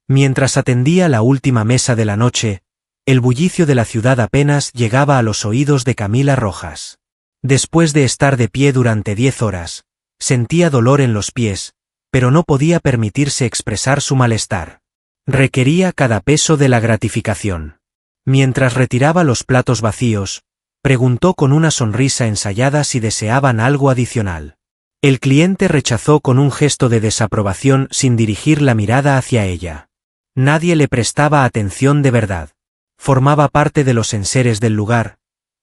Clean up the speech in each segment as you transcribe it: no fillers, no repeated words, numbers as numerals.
Mientras atendía la última mesa de la noche, el bullicio de la ciudad apenas llegaba a los oídos de Camila Rojas. Después de estar de pie durante 10 horas, sentía dolor en los pies, pero no podía permitirse expresar su malestar. Requería cada peso de la gratificación. Mientras retiraba los platos vacíos, preguntó con una sonrisa ensayada si deseaban algo adicional. El cliente rechazó con un gesto de desaprobación sin dirigir la mirada hacia ella. Nadie le prestaba atención de verdad. Formaba parte de los enseres del lugar,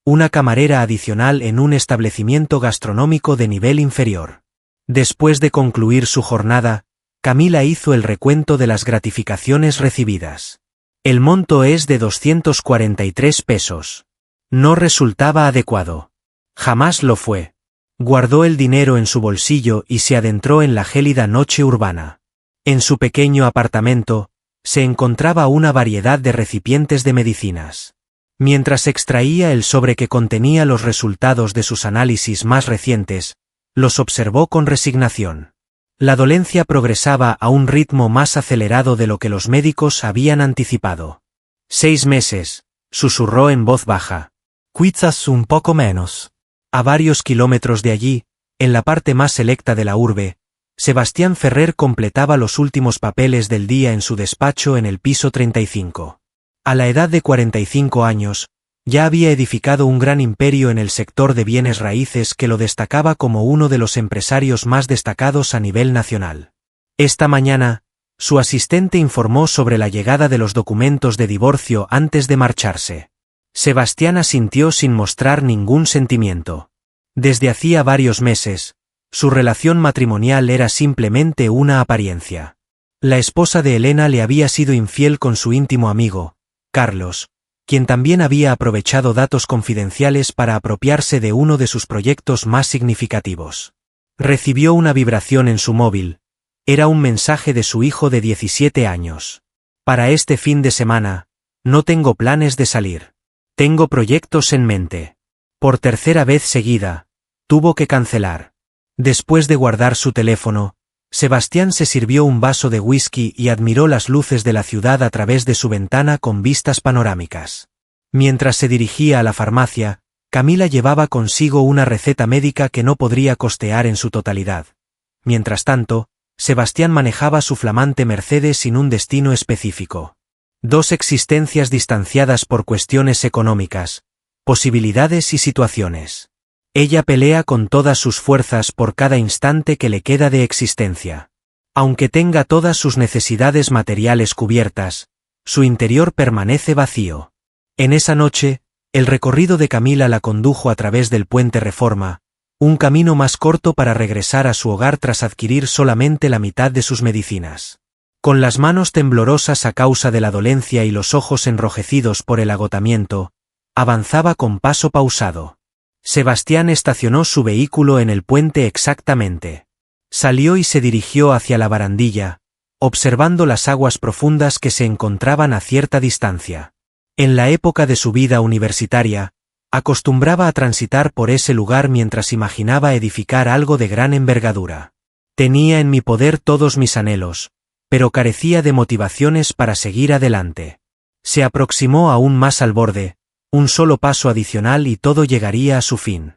una camarera adicional en un establecimiento gastronómico de nivel inferior. Después de concluir su jornada, Camila hizo el recuento de las gratificaciones recibidas. El monto es de 243 pesos. No resultaba adecuado. Jamás lo fue. Guardó el dinero en su bolsillo y se adentró en la gélida noche urbana. En su pequeño apartamento, se encontraba una variedad de recipientes de medicinas. Mientras extraía el sobre que contenía los resultados de sus análisis más recientes, los observó con resignación. La dolencia progresaba a un ritmo más acelerado de lo que los médicos habían anticipado. 6 meses, susurró en voz baja. Quizás un poco menos. A varios kilómetros de allí, en la parte más selecta de la urbe, Sebastián Ferrer completaba los últimos papeles del día en su despacho en el piso 35. A la edad de 45 años, ya había edificado un gran imperio en el sector de bienes raíces que lo destacaba como uno de los empresarios más destacados a nivel nacional. Esta mañana, su asistente informó sobre la llegada de los documentos de divorcio antes de marcharse. Sebastián asintió sin mostrar ningún sentimiento. Desde hacía varios meses, su relación matrimonial era simplemente una apariencia. La esposa de Elena le había sido infiel con su íntimo amigo, Carlos, quien también había aprovechado datos confidenciales para apropiarse de uno de sus proyectos más significativos. Recibió una vibración en su móvil. Era un mensaje de su hijo de 17 años. Para este fin de semana, no tengo planes de salir. Tengo proyectos en mente. Por tercera vez seguida, tuvo que cancelar. Después de guardar su teléfono, Sebastián se sirvió un vaso de whisky y admiró las luces de la ciudad a través de su ventana con vistas panorámicas. Mientras se dirigía a la farmacia, Camila llevaba consigo una receta médica que no podría costear en su totalidad. Mientras tanto, Sebastián manejaba su flamante Mercedes sin un destino específico. 2 existencias distanciadas por cuestiones económicas, posibilidades y situaciones. Ella pelea con todas sus fuerzas por cada instante que le queda de existencia. Aunque tenga todas sus necesidades materiales cubiertas, su interior permanece vacío. En esa noche, el recorrido de Camila la condujo a través del Puente Reforma, un camino más corto para regresar a su hogar tras adquirir solamente la mitad de sus medicinas. Con las manos temblorosas a causa de la dolencia y los ojos enrojecidos por el agotamiento, avanzaba con paso pausado. Sebastián estacionó su vehículo en el puente exactamente. Salió y se dirigió hacia la barandilla, observando las aguas profundas que se encontraban a cierta distancia. En la época de su vida universitaria, acostumbraba a transitar por ese lugar mientras imaginaba edificar algo de gran envergadura. Tenía en mi poder todos mis anhelos, pero carecía de motivaciones para seguir adelante. Se aproximó aún más al borde. Un solo paso adicional y todo llegaría a su fin.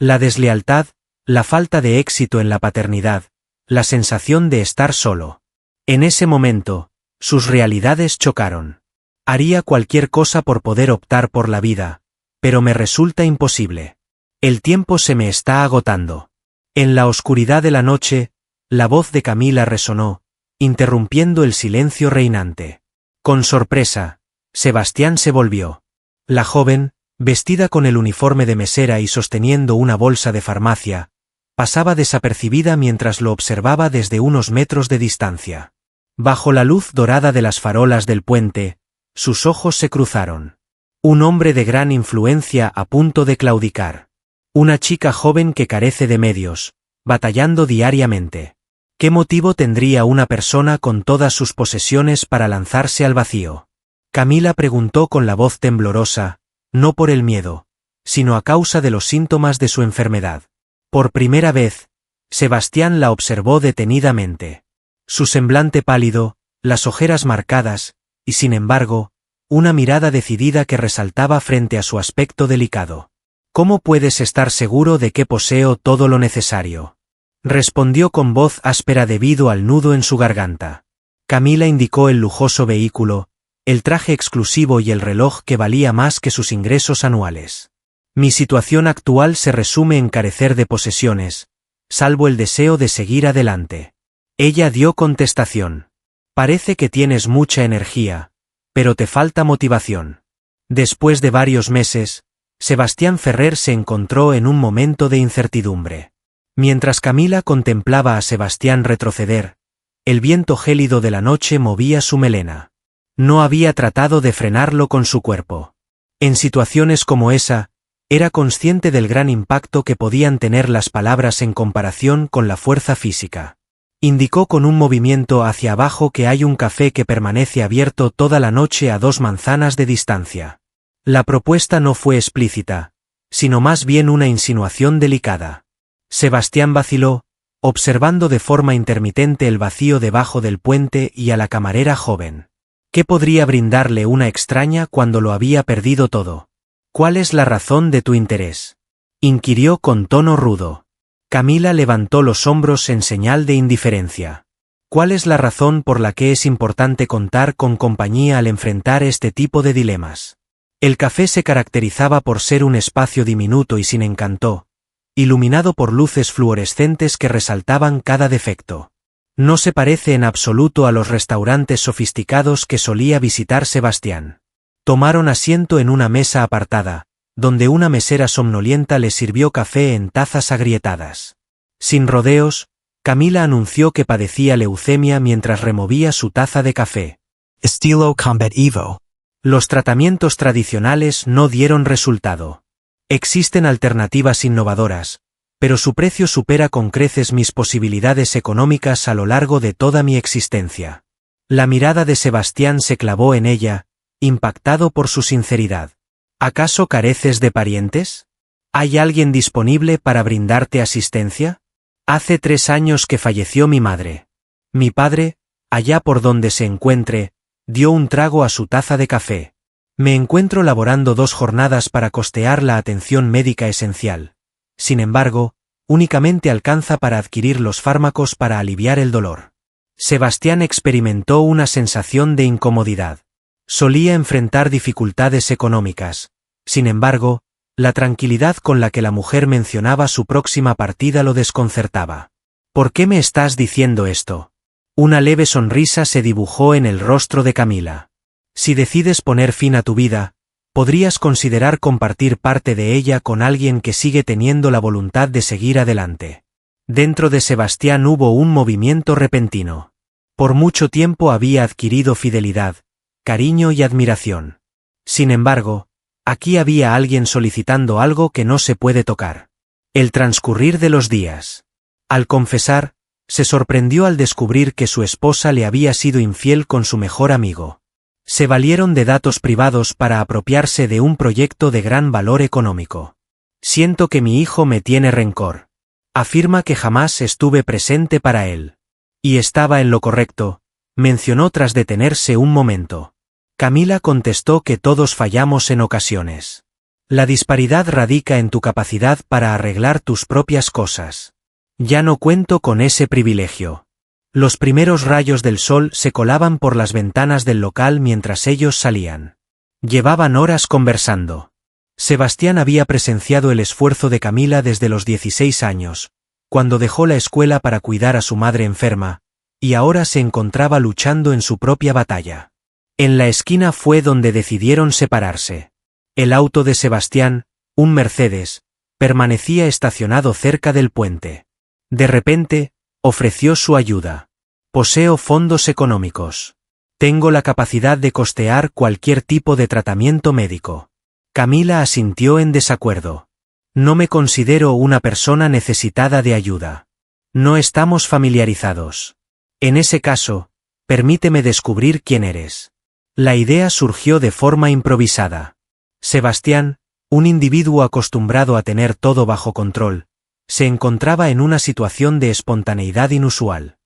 La deslealtad, la falta de éxito en la paternidad, la sensación de estar solo. En ese momento, sus realidades chocaron. Haría cualquier cosa por poder optar por la vida, pero me resulta imposible. El tiempo se me está agotando. En la oscuridad de la noche, la voz de Camila resonó, interrumpiendo el silencio reinante. Con sorpresa, Sebastián se volvió. La joven, vestida con el uniforme de mesera y sosteniendo una bolsa de farmacia, pasaba desapercibida mientras lo observaba desde unos metros de distancia. Bajo la luz dorada de las farolas del puente, sus ojos se cruzaron. Un hombre de gran influencia a punto de claudicar. Una chica joven que carece de medios, batallando diariamente. ¿Qué motivo tendría una persona con todas sus posesiones para lanzarse al vacío? Camila preguntó con la voz temblorosa, no por el miedo, sino a causa de los síntomas de su enfermedad. Por primera vez, Sebastián la observó detenidamente. Su semblante pálido, las ojeras marcadas, y sin embargo, una mirada decidida que resaltaba frente a su aspecto delicado. ¿Cómo puedes estar seguro de que poseo todo lo necesario? Respondió con voz áspera debido al nudo en su garganta. Camila indicó el lujoso vehículo, el traje exclusivo y el reloj que valía más que sus ingresos anuales. Mi situación actual se resume en carecer de posesiones, salvo el deseo de seguir adelante. Ella dio contestación. Parece que tienes mucha energía, pero te falta motivación. Después de varios meses, Sebastián Ferrer se encontró en un momento de incertidumbre. Mientras Camila contemplaba a Sebastián retroceder, el viento gélido de la noche movía su melena. No había tratado de frenarlo con su cuerpo. En situaciones como esa, era consciente del gran impacto que podían tener las palabras en comparación con la fuerza física. Indicó con un movimiento hacia abajo que hay un café que permanece abierto toda la noche a 2 manzanas de distancia. La propuesta no fue explícita, sino más bien una insinuación delicada. Sebastián vaciló, observando de forma intermitente el vacío debajo del puente y a la camarera joven. ¿Qué podría brindarle una extraña cuando lo había perdido todo? ¿Cuál es la razón de tu interés?, inquirió con tono rudo. Camila levantó los hombros en señal de indiferencia. ¿Cuál es la razón por la que es importante contar con compañía al enfrentar este tipo de dilemas? El café se caracterizaba por ser un espacio diminuto y sin encanto, iluminado por luces fluorescentes que resaltaban cada defecto. No se parece en absoluto a los restaurantes sofisticados que solía visitar Sebastián. Tomaron asiento en una mesa apartada, donde una mesera somnolienta les sirvió café en tazas agrietadas. Sin rodeos, Camila anunció que padecía leucemia mientras removía su taza de café. Estilo Combat Evo. Los tratamientos tradicionales no dieron resultado. Existen alternativas innovadoras, pero su precio supera con creces mis posibilidades económicas a lo largo de toda mi existencia. La mirada de Sebastián se clavó en ella, impactado por su sinceridad. ¿Acaso careces de parientes? ¿Hay alguien disponible para brindarte asistencia? Hace 3 años que falleció mi madre. Mi padre, allá por donde se encuentre, dio un trago a su taza de café. Me encuentro laborando 2 jornadas para costear la atención médica esencial. Sin embargo, únicamente alcanza para adquirir los fármacos para aliviar el dolor. Sebastián experimentó una sensación de incomodidad. Solía enfrentar dificultades económicas. Sin embargo, la tranquilidad con la que la mujer mencionaba su próxima partida lo desconcertaba. ¿Por qué me estás diciendo esto? Una leve sonrisa se dibujó en el rostro de Camila. Si decides poner fin a tu vida, podrías considerar compartir parte de ella con alguien que sigue teniendo la voluntad de seguir adelante. Dentro de Sebastián hubo un movimiento repentino. Por mucho tiempo había adquirido fidelidad, cariño y admiración. Sin embargo, aquí había alguien solicitando algo que no se puede tocar. El transcurrir de los días. Al confesar, se sorprendió al descubrir que su esposa le había sido infiel con su mejor amigo. Se valieron de datos privados para apropiarse de un proyecto de gran valor económico. Siento que mi hijo me tiene rencor. Afirma que jamás estuve presente para él. Y estaba en lo correcto, mencionó tras detenerse un momento. Camila contestó que todos fallamos en ocasiones. La disparidad radica en tu capacidad para arreglar tus propias cosas. Ya no cuento con ese privilegio. Los primeros rayos del sol se colaban por las ventanas del local mientras ellos salían. Llevaban horas conversando. Sebastián había presenciado el esfuerzo de Camila desde los 16 años, cuando dejó la escuela para cuidar a su madre enferma, y ahora se encontraba luchando en su propia batalla. En la esquina fue donde decidieron separarse. El auto de Sebastián, un Mercedes, permanecía estacionado cerca del puente. De repente, ofreció su ayuda. Poseo fondos económicos. Tengo la capacidad de costear cualquier tipo de tratamiento médico. Camila asintió en desacuerdo. No me considero una persona necesitada de ayuda. No estamos familiarizados. En ese caso, permíteme descubrir quién eres. La idea surgió de forma improvisada. Sebastián, un individuo acostumbrado a tener todo bajo control, se encontraba en una situación de espontaneidad inusual.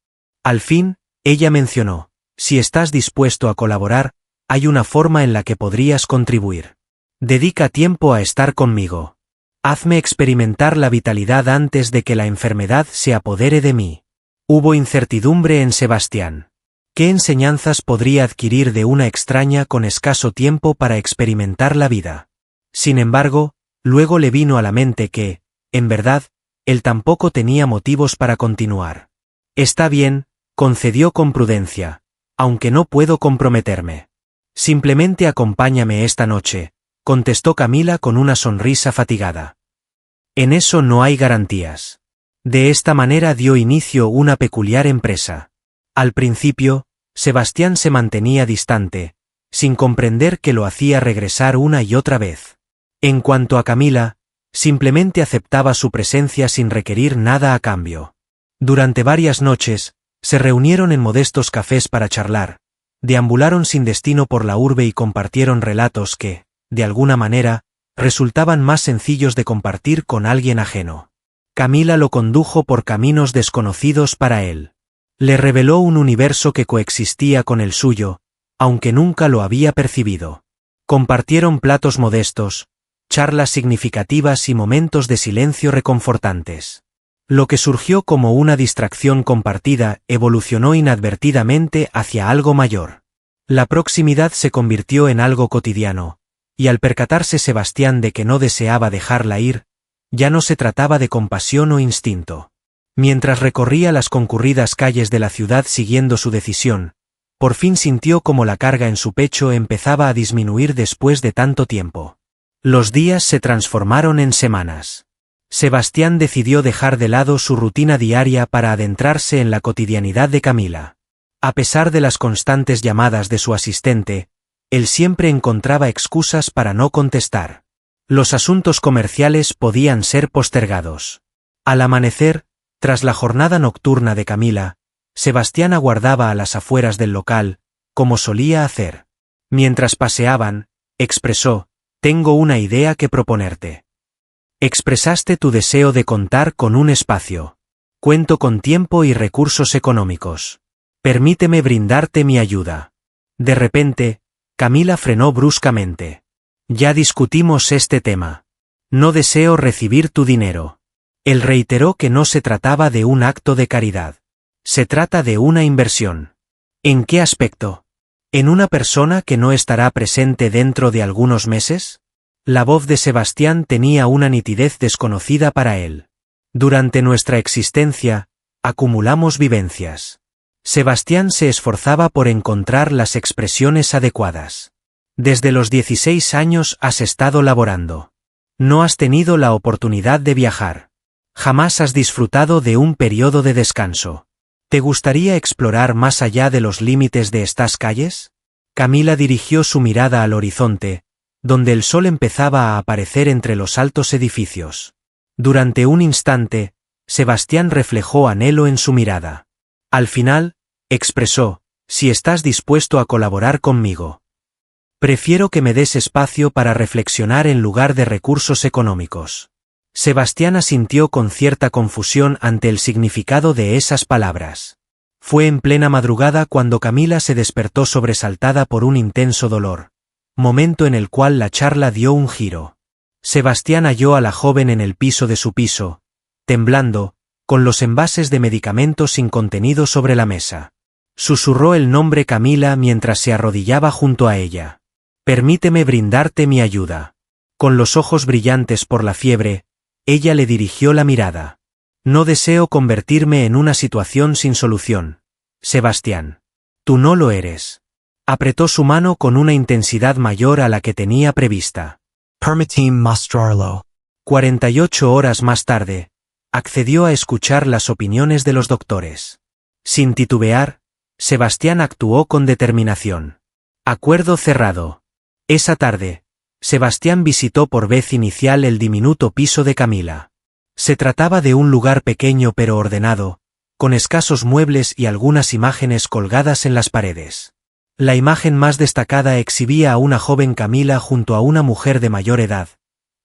Al fin, ella mencionó, Si estás dispuesto a colaborar, hay una forma en la que podrías contribuir. Dedica tiempo a estar conmigo. Hazme experimentar la vitalidad antes de que la enfermedad se apodere de mí. Hubo incertidumbre en Sebastián. ¿Qué enseñanzas podría adquirir de una extraña con escaso tiempo para experimentar la vida? Sin embargo, luego le vino a la mente que, en verdad, él tampoco tenía motivos para continuar. Está bien, concedió con prudencia, aunque no puedo comprometerme. Simplemente acompáñame esta noche, contestó Camila con una sonrisa fatigada. En eso no hay garantías. De esta manera dio inicio una peculiar empresa. Al principio, Sebastián se mantenía distante, sin comprender que lo hacía regresar una y otra vez. En cuanto a Camila, simplemente aceptaba su presencia sin requerir nada a cambio. Durante varias noches, se reunieron en modestos cafés para charlar, deambularon sin destino por la urbe y compartieron relatos que, de alguna manera, resultaban más sencillos de compartir con alguien ajeno. Camila lo condujo por caminos desconocidos para él. Le reveló un universo que coexistía con el suyo, aunque nunca lo había percibido. Compartieron platos modestos, charlas significativas y momentos de silencio reconfortantes. Lo que surgió como una distracción compartida evolucionó inadvertidamente hacia algo mayor. La proximidad se convirtió en algo cotidiano, y al percatarse Sebastián de que no deseaba dejarla ir, ya no se trataba de compasión o instinto. Mientras recorría las concurridas calles de la ciudad siguiendo su decisión, por fin sintió como la carga en su pecho empezaba a disminuir después de tanto tiempo. Los días se transformaron en semanas. Sebastián decidió dejar de lado su rutina diaria para adentrarse en la cotidianidad de Camila. A pesar de las constantes llamadas de su asistente, él siempre encontraba excusas para no contestar. Los asuntos comerciales podían ser postergados. Al amanecer, tras la jornada nocturna de Camila, Sebastián aguardaba a las afueras del local, como solía hacer. Mientras paseaban, expresó: «Tengo una idea que proponerte». Expresaste tu deseo de contar con un espacio. Cuento con tiempo y recursos económicos. Permíteme brindarte mi ayuda. De repente, Camila frenó bruscamente. Ya discutimos este tema. No deseo recibir tu dinero. Él reiteró que no se trataba de un acto de caridad. Se trata de una inversión. ¿En qué aspecto? ¿En una persona que no estará presente dentro de algunos meses? La voz de Sebastián tenía una nitidez desconocida para él. Durante nuestra existencia, acumulamos vivencias. Sebastián se esforzaba por encontrar las expresiones adecuadas. Desde los 16 años has estado laborando. No has tenido la oportunidad de viajar. Jamás has disfrutado de un periodo de descanso. ¿Te gustaría explorar más allá de los límites de estas calles? Camila dirigió su mirada al horizonte, donde el sol empezaba a aparecer entre los altos edificios. Durante un instante, Sebastián reflejó anhelo en su mirada. Al final, expresó: «Si estás dispuesto a colaborar conmigo. Prefiero que me des espacio para reflexionar en lugar de recursos económicos». Sebastián asintió con cierta confusión ante el significado de esas palabras. Fue en plena madrugada cuando Camila se despertó sobresaltada por un intenso dolor, momento en el cual la charla dio un giro. Sebastián halló a la joven en el piso de su piso, temblando, con los envases de medicamentos sin contenido sobre la mesa. Susurró el nombre Camila mientras se arrodillaba junto a ella. «Permíteme brindarte mi ayuda». Con los ojos brillantes por la fiebre, ella le dirigió la mirada. «No deseo convertirme en una situación sin solución, Sebastián. Tú no lo eres». Apretó su mano con una intensidad mayor a la que tenía prevista. Permitime mostrarlo. 48 horas más tarde, accedió a escuchar las opiniones de los doctores. Sin titubear, Sebastián actuó con determinación. Acuerdo cerrado. Esa tarde, Sebastián visitó por vez inicial el diminuto piso de Camila. Se trataba de un lugar pequeño pero ordenado, con escasos muebles y algunas imágenes colgadas en las paredes. La imagen más destacada exhibía a una joven Camila junto a una mujer de mayor edad,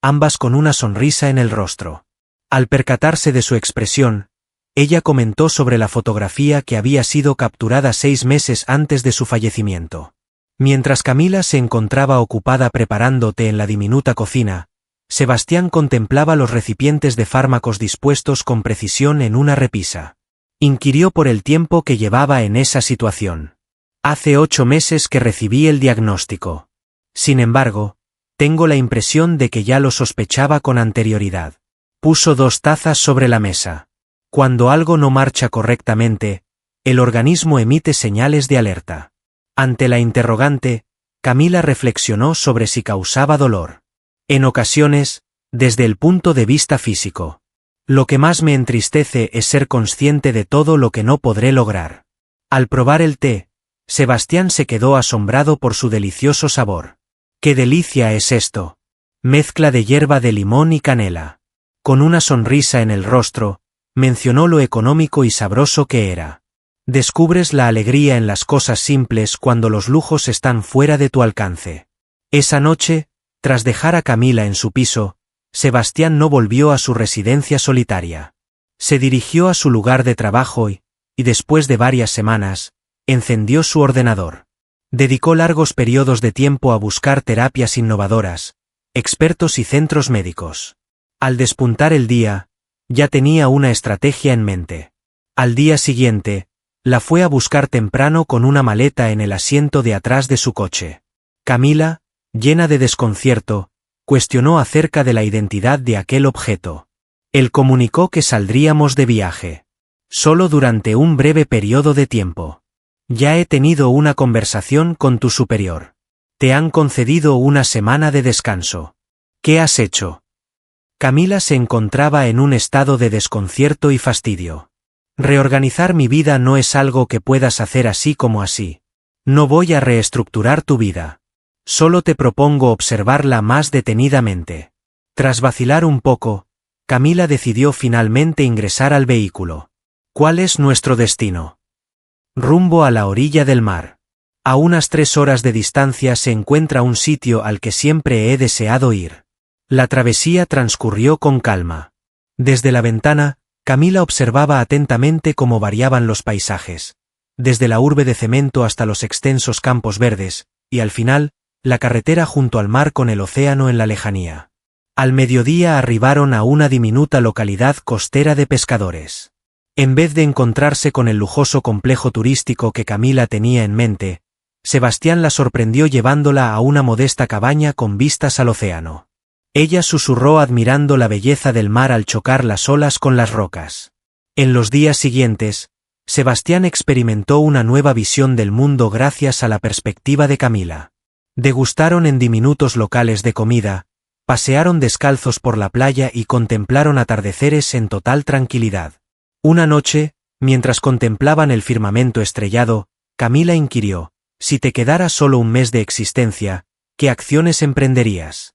ambas con una sonrisa en el rostro. Al percatarse de su expresión, Ella comentó sobre la fotografía que había sido capturada 6 meses antes de su fallecimiento. Mientras Camila se encontraba ocupada preparando té en la diminuta cocina, Sebastián contemplaba los recipientes de fármacos dispuestos con precisión en una repisa. Inquirió por el tiempo que llevaba en esa situación. Hace 8 meses que recibí el diagnóstico. Sin embargo, tengo la impresión de que ya lo sospechaba con anterioridad. Puso 2 tazas sobre la mesa. Cuando algo no marcha correctamente, el organismo emite señales de alerta. Ante la interrogante, Camila reflexionó sobre si causaba dolor. En ocasiones, desde el punto de vista físico. Lo que más me entristece es ser consciente de todo lo que no podré lograr. Al probar el té, Sebastián se quedó asombrado por su delicioso sabor. ¡Qué delicia es esto! Mezcla de hierba de limón y canela. Con una sonrisa en el rostro, mencionó lo económico y sabroso que era. Descubres la alegría en las cosas simples cuando los lujos están fuera de tu alcance. Esa noche, tras dejar a Camila en su piso, Sebastián no volvió a su residencia solitaria. Se dirigió a su lugar de trabajo y después de varias semanas, encendió su ordenador. Dedicó largos periodos de tiempo a buscar terapias innovadoras, expertos y centros médicos. Al despuntar el día, ya tenía una estrategia en mente. Al día siguiente, la fue a buscar temprano con una maleta en el asiento de atrás de su coche. Camila, llena de desconcierto, cuestionó acerca de la identidad de aquel objeto. Él comunicó que saldríamos de viaje. Solo durante un breve periodo de tiempo. Ya he tenido una conversación con tu superior. Te han concedido una semana de descanso. ¿Qué has hecho? Camila se encontraba en un estado de desconcierto y fastidio. Reorganizar mi vida no es algo que puedas hacer así como así. No voy a reestructurar tu vida. Solo te propongo observarla más detenidamente. Tras vacilar un poco, Camila decidió finalmente ingresar al vehículo. ¿Cuál es nuestro destino? Rumbo a la orilla del mar. A unas 3 horas de distancia se encuentra un sitio al que siempre he deseado ir. La travesía transcurrió con calma. Desde la ventana, Camila observaba atentamente cómo variaban los paisajes. Desde la urbe de cemento hasta los extensos campos verdes, y al final, la carretera junto al mar con el océano en la lejanía. Al mediodía arribaron a una diminuta localidad costera de pescadores. En vez de encontrarse con el lujoso complejo turístico que Camila tenía en mente, Sebastián la sorprendió llevándola a una modesta cabaña con vistas al océano. Ella susurró admirando la belleza del mar al chocar las olas con las rocas. En los días siguientes, Sebastián experimentó una nueva visión del mundo gracias a la perspectiva de Camila. Degustaron en diminutos locales de comida, pasearon descalzos por la playa y contemplaron atardeceres en total tranquilidad. Una noche, mientras contemplaban el firmamento estrellado, Camila inquirió, si te quedara solo un mes de existencia, ¿qué acciones emprenderías?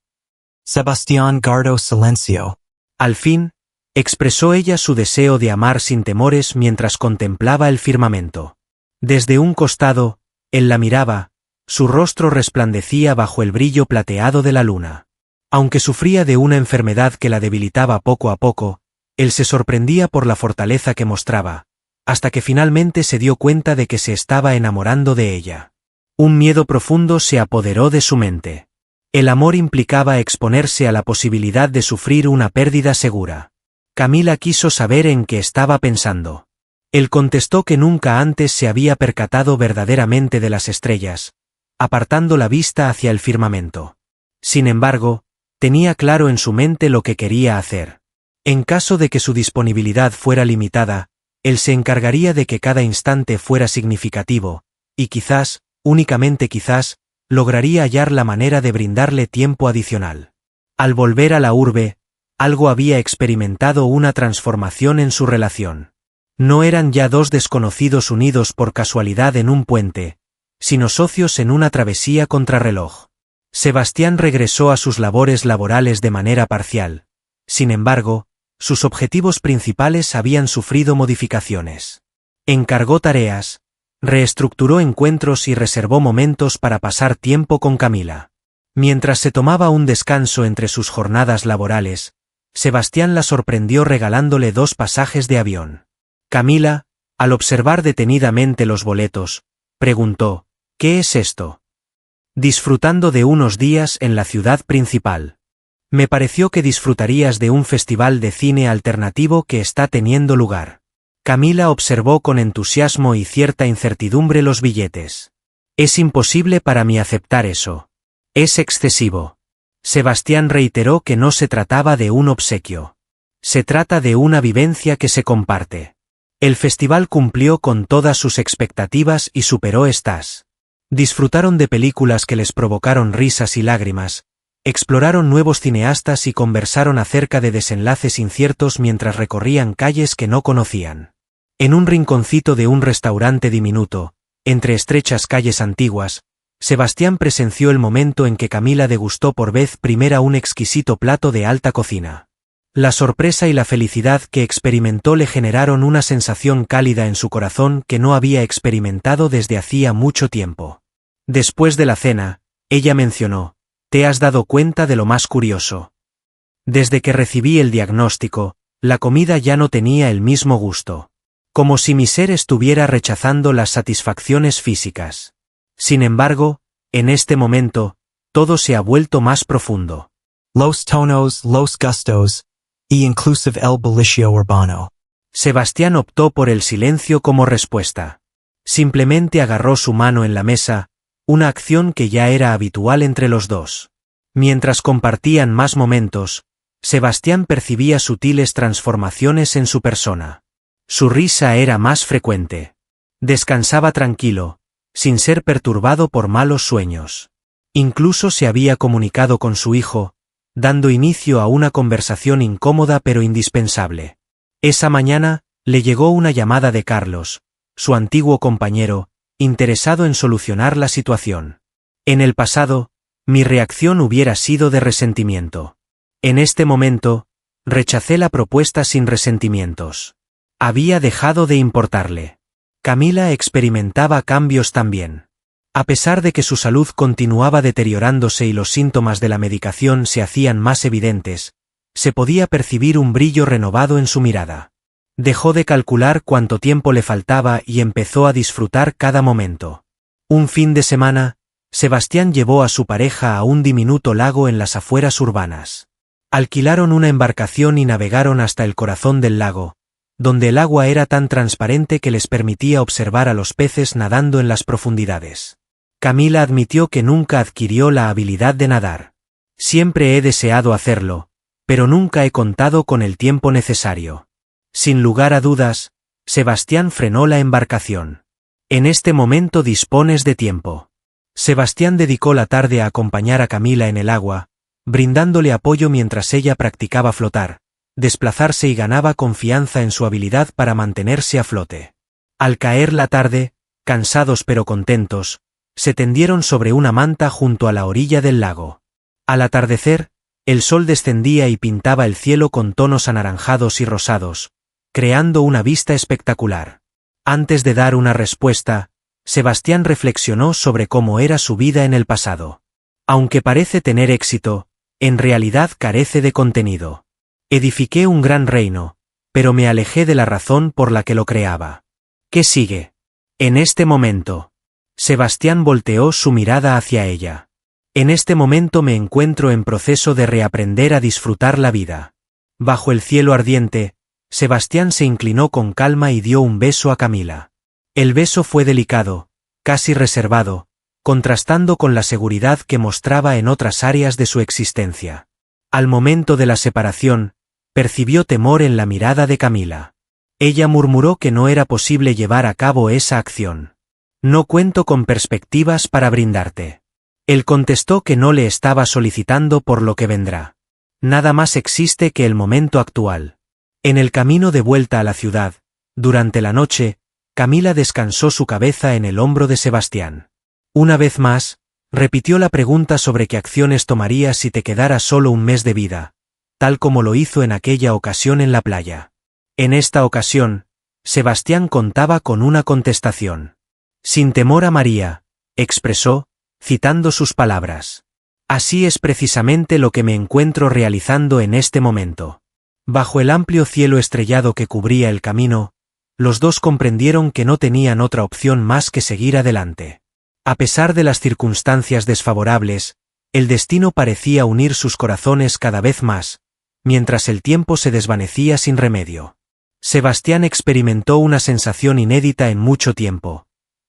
Sebastián guardó silencio. Al fin, expresó ella su deseo de amar sin temores mientras contemplaba el firmamento. Desde un costado, él la miraba, su rostro resplandecía bajo el brillo plateado de la luna. Aunque sufría de una enfermedad que la debilitaba poco a poco, él se sorprendía por la fortaleza que mostraba, hasta que finalmente se dio cuenta de que se estaba enamorando de ella. Un miedo profundo se apoderó de su mente. El amor implicaba exponerse a la posibilidad de sufrir una pérdida segura. Camila quiso saber en qué estaba pensando. Él contestó que nunca antes se había percatado verdaderamente de las estrellas, apartando la vista hacia el firmamento. Sin embargo, tenía claro en su mente lo que quería hacer. En caso de que su disponibilidad fuera limitada, él se encargaría de que cada instante fuera significativo, y quizás, únicamente quizás, lograría hallar la manera de brindarle tiempo adicional. Al volver a la urbe, algo había experimentado una transformación en su relación. No eran ya dos desconocidos unidos por casualidad en un puente, sino socios en una travesía contrarreloj. Sebastián regresó a sus labores laborales de manera parcial. Sin embargo, sus objetivos principales habían sufrido modificaciones. Encargó tareas, reestructuró encuentros y reservó momentos para pasar tiempo con Camila. Mientras se tomaba un descanso entre sus jornadas laborales, Sebastián la sorprendió regalándole 2 pasajes de avión. Camila, al observar detenidamente los boletos, preguntó, ¿qué es esto? Disfrutando de unos días en la ciudad principal. Me pareció que disfrutarías de un festival de cine alternativo que está teniendo lugar. Camila observó con entusiasmo y cierta incertidumbre los billetes. Es imposible para mí aceptar eso. Es excesivo. Sebastián reiteró que no se trataba de un obsequio. Se trata de una vivencia que se comparte. El festival cumplió con todas sus expectativas y superó estas. Disfrutaron de películas que les provocaron risas y lágrimas, exploraron nuevos cineastas y conversaron acerca de desenlaces inciertos mientras recorrían calles que no conocían. En un rinconcito de un restaurante diminuto, entre estrechas calles antiguas, Sebastián presenció el momento en que Camila degustó por vez primera un exquisito plato de alta cocina. La sorpresa y la felicidad que experimentó le generaron una sensación cálida en su corazón que no había experimentado desde hacía mucho tiempo. Después de la cena, ella mencionó, ¿te has dado cuenta de lo más curioso? Desde que recibí el diagnóstico, la comida ya no tenía el mismo gusto. Como si mi ser estuviera rechazando las satisfacciones físicas. Sin embargo, en este momento, todo se ha vuelto más profundo. Los tonos, los gustos, e inclusive el bullicio urbano. Sebastián optó por el silencio como respuesta. Simplemente agarró su mano en la mesa, una acción que ya era habitual entre los dos. Mientras compartían más momentos, Sebastián percibía sutiles transformaciones en su persona. Su risa era más frecuente. Descansaba tranquilo, sin ser perturbado por malos sueños. Incluso se había comunicado con su hijo, dando inicio a una conversación incómoda pero indispensable. Esa mañana, le llegó una llamada de Carlos, su antiguo compañero, interesado en solucionar la situación. En el pasado, mi reacción hubiera sido de resentimiento. En este momento, rechacé la propuesta sin resentimientos. Había dejado de importarle. Camila experimentaba cambios también. A pesar de que su salud continuaba deteriorándose y los síntomas de la medicación se hacían más evidentes, se podía percibir un brillo renovado en su mirada. Dejó de calcular cuánto tiempo le faltaba y empezó a disfrutar cada momento. Un fin de semana, Sebastián llevó a su pareja a un diminuto lago en las afueras urbanas. Alquilaron una embarcación y navegaron hasta el corazón del lago, donde el agua era tan transparente que les permitía observar a los peces nadando en las profundidades. Camila admitió que nunca adquirió la habilidad de nadar. Siempre he deseado hacerlo, pero nunca he contado con el tiempo necesario. Sin lugar a dudas, Sebastián frenó la embarcación. En este momento dispones de tiempo. Sebastián dedicó la tarde a acompañar a Camila en el agua, brindándole apoyo mientras ella practicaba flotar, desplazarse y ganaba confianza en su habilidad para mantenerse a flote. Al caer la tarde, cansados pero contentos, se tendieron sobre una manta junto a la orilla del lago. Al atardecer, el sol descendía y pintaba el cielo con tonos anaranjados y rosados, creando una vista espectacular. Antes de dar una respuesta, Sebastián reflexionó sobre cómo era su vida en el pasado. Aunque parece tener éxito, en realidad carece de contenido. Edifiqué un gran reino, pero me alejé de la razón por la que lo creaba. ¿Qué sigue? En este momento. Sebastián volteó su mirada hacia ella. En este momento me encuentro en proceso de reaprender a disfrutar la vida. Bajo el cielo ardiente, Sebastián se inclinó con calma y dio un beso a Camila. El beso fue delicado, casi reservado, contrastando con la seguridad que mostraba en otras áreas de su existencia. Al momento de la separación, percibió temor en la mirada de Camila. Ella murmuró que no era posible llevar a cabo esa acción. No cuento con perspectivas para brindarte. Él contestó que no le estaba solicitando por lo que vendrá. Nada más existe que el momento actual. En el camino de vuelta a la ciudad, durante la noche, Camila descansó su cabeza en el hombro de Sebastián. Una vez más, repitió la pregunta sobre qué acciones tomarías si te quedara solo un mes de vida, tal como lo hizo en aquella ocasión en la playa. En esta ocasión, Sebastián contaba con una contestación. Sin temor a María, expresó, citando sus palabras. Así es precisamente lo que me encuentro realizando en este momento. Bajo el amplio cielo estrellado que cubría el camino, los dos comprendieron que no tenían otra opción más que seguir adelante. A pesar de las circunstancias desfavorables, el destino parecía unir sus corazones cada vez más, mientras el tiempo se desvanecía sin remedio. Sebastián experimentó una sensación inédita en mucho tiempo.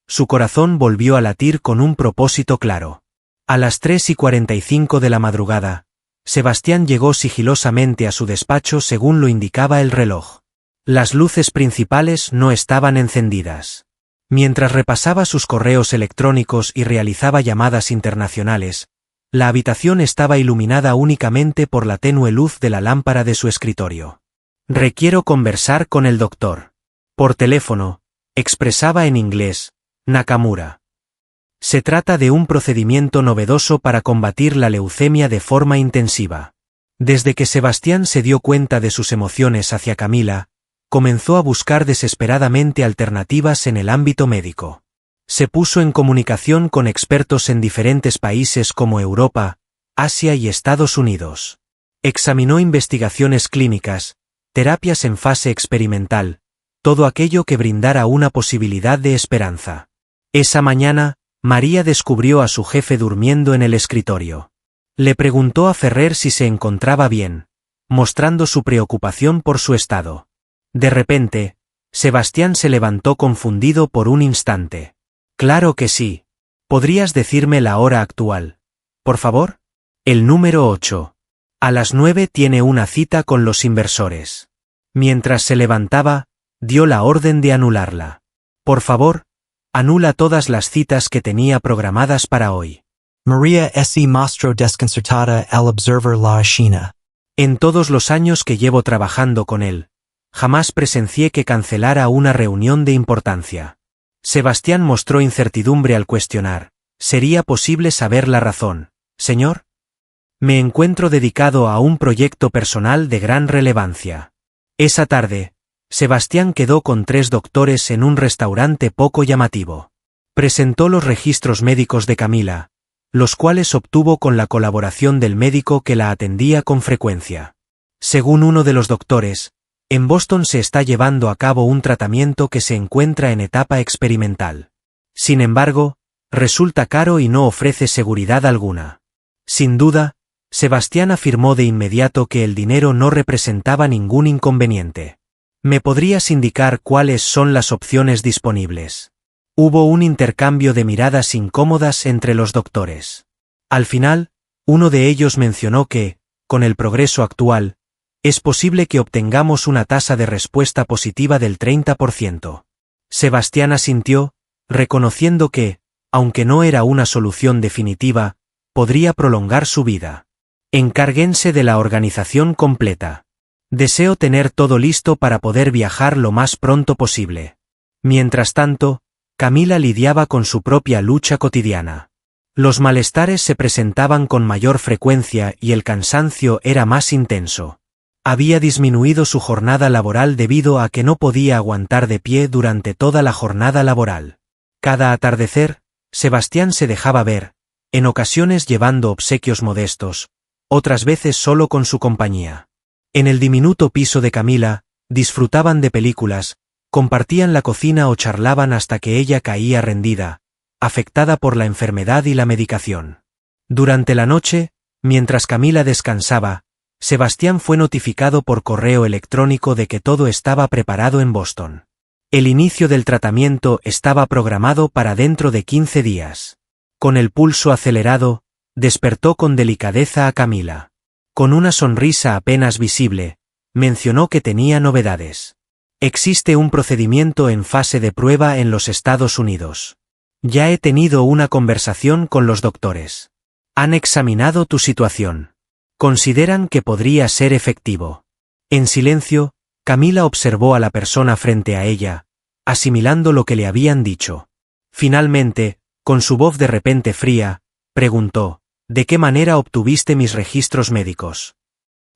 Su corazón volvió a latir con un propósito claro. A las 3:45 de la madrugada, Sebastián llegó sigilosamente a su despacho según lo indicaba el reloj. Las luces principales no estaban encendidas. Mientras repasaba sus correos electrónicos y realizaba llamadas internacionales, la habitación estaba iluminada únicamente por la tenue luz de la lámpara de su escritorio. «Requiero conversar con el doctor. Por teléfono», expresaba en inglés, Nakamura. Se trata de un procedimiento novedoso para combatir la leucemia de forma intensiva. Desde que Sebastián se dio cuenta de sus emociones hacia Camila, comenzó a buscar desesperadamente alternativas en el ámbito médico. Se puso en comunicación con expertos en diferentes países como Europa, Asia y Estados Unidos. Examinó investigaciones clínicas, terapias en fase experimental, todo aquello que brindara una posibilidad de esperanza. Esa mañana, María descubrió a su jefe durmiendo en el escritorio. Le preguntó a Ferrer si se encontraba bien, mostrando su preocupación por su estado. De repente, Sebastián se levantó confundido por un instante. «Claro que sí. ¿Podrías decirme la hora actual, por favor?» «El número 8. A las 9 tiene una cita con los inversores». Mientras se levantaba, dio la orden de anularla. «Por favor, anula todas las citas que tenía programadas para hoy». Maria se mostró desconcertada al observar la escena. En todos los años que llevo trabajando con él, jamás presencié que cancelara una reunión de importancia. Sebastián mostró incertidumbre al cuestionar. ¿Sería posible saber la razón, señor? Me encuentro dedicado a un proyecto personal de gran relevancia. Esa tarde, Sebastián quedó con 3 doctores en un restaurante poco llamativo. Presentó los registros médicos de Camila, los cuales obtuvo con la colaboración del médico que la atendía con frecuencia. Según uno de los doctores, en Boston se está llevando a cabo un tratamiento que se encuentra en etapa experimental. Sin embargo, resulta caro y no ofrece seguridad alguna. Sin duda, Sebastián afirmó de inmediato que el dinero no representaba ningún inconveniente. ¿Me podrías indicar cuáles son las opciones disponibles? Hubo un intercambio de miradas incómodas entre los doctores. Al final, uno de ellos mencionó que, con el progreso actual, es posible que obtengamos una tasa de respuesta positiva del 30%. Sebastián asintió, reconociendo que, aunque no era una solución definitiva, podría prolongar su vida. Encárguense de la organización completa. Deseo tener todo listo para poder viajar lo más pronto posible. Mientras tanto, Camila lidiaba con su propia lucha cotidiana. Los malestares se presentaban con mayor frecuencia y el cansancio era más intenso. Había disminuido su jornada laboral debido a que no podía aguantar de pie durante toda la jornada laboral. Cada atardecer, Sebastián se dejaba ver, en ocasiones llevando obsequios modestos, otras veces solo con su compañía. En el diminuto piso de Camila, disfrutaban de películas, compartían la cocina o charlaban hasta que ella caía rendida, afectada por la enfermedad y la medicación. Durante la noche, mientras Camila descansaba, Sebastián fue notificado por correo electrónico de que todo estaba preparado en Boston. El inicio del tratamiento estaba programado para dentro de 15 días. Con el pulso acelerado, despertó con delicadeza a Camila. Con una sonrisa apenas visible, mencionó que tenía novedades. Existe un procedimiento en fase de prueba en los Estados Unidos. Ya he tenido una conversación con los doctores. Han examinado tu situación. Consideran que podría ser efectivo. En silencio, Camila observó a la persona frente a ella, asimilando lo que le habían dicho. Finalmente, con su voz de repente fría, preguntó, ¿de qué manera obtuviste mis registros médicos?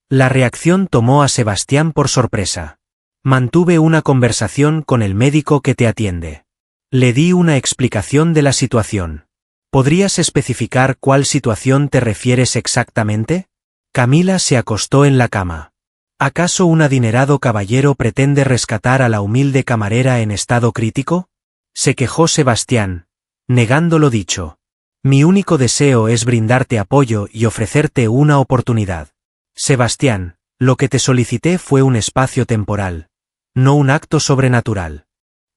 La reacción tomó a Sebastián por sorpresa. Mantuve una conversación con el médico que te atiende. Le di una explicación de la situación. ¿Podrías especificar cuál situación te refieres exactamente? Camila se acostó en la cama. ¿Acaso un adinerado caballero pretende rescatar a la humilde camarera en estado crítico? Se quejó Sebastián, negando lo dicho. Mi único deseo es brindarte apoyo y ofrecerte una oportunidad. Sebastián, lo que te solicité fue un espacio temporal, no un acto sobrenatural.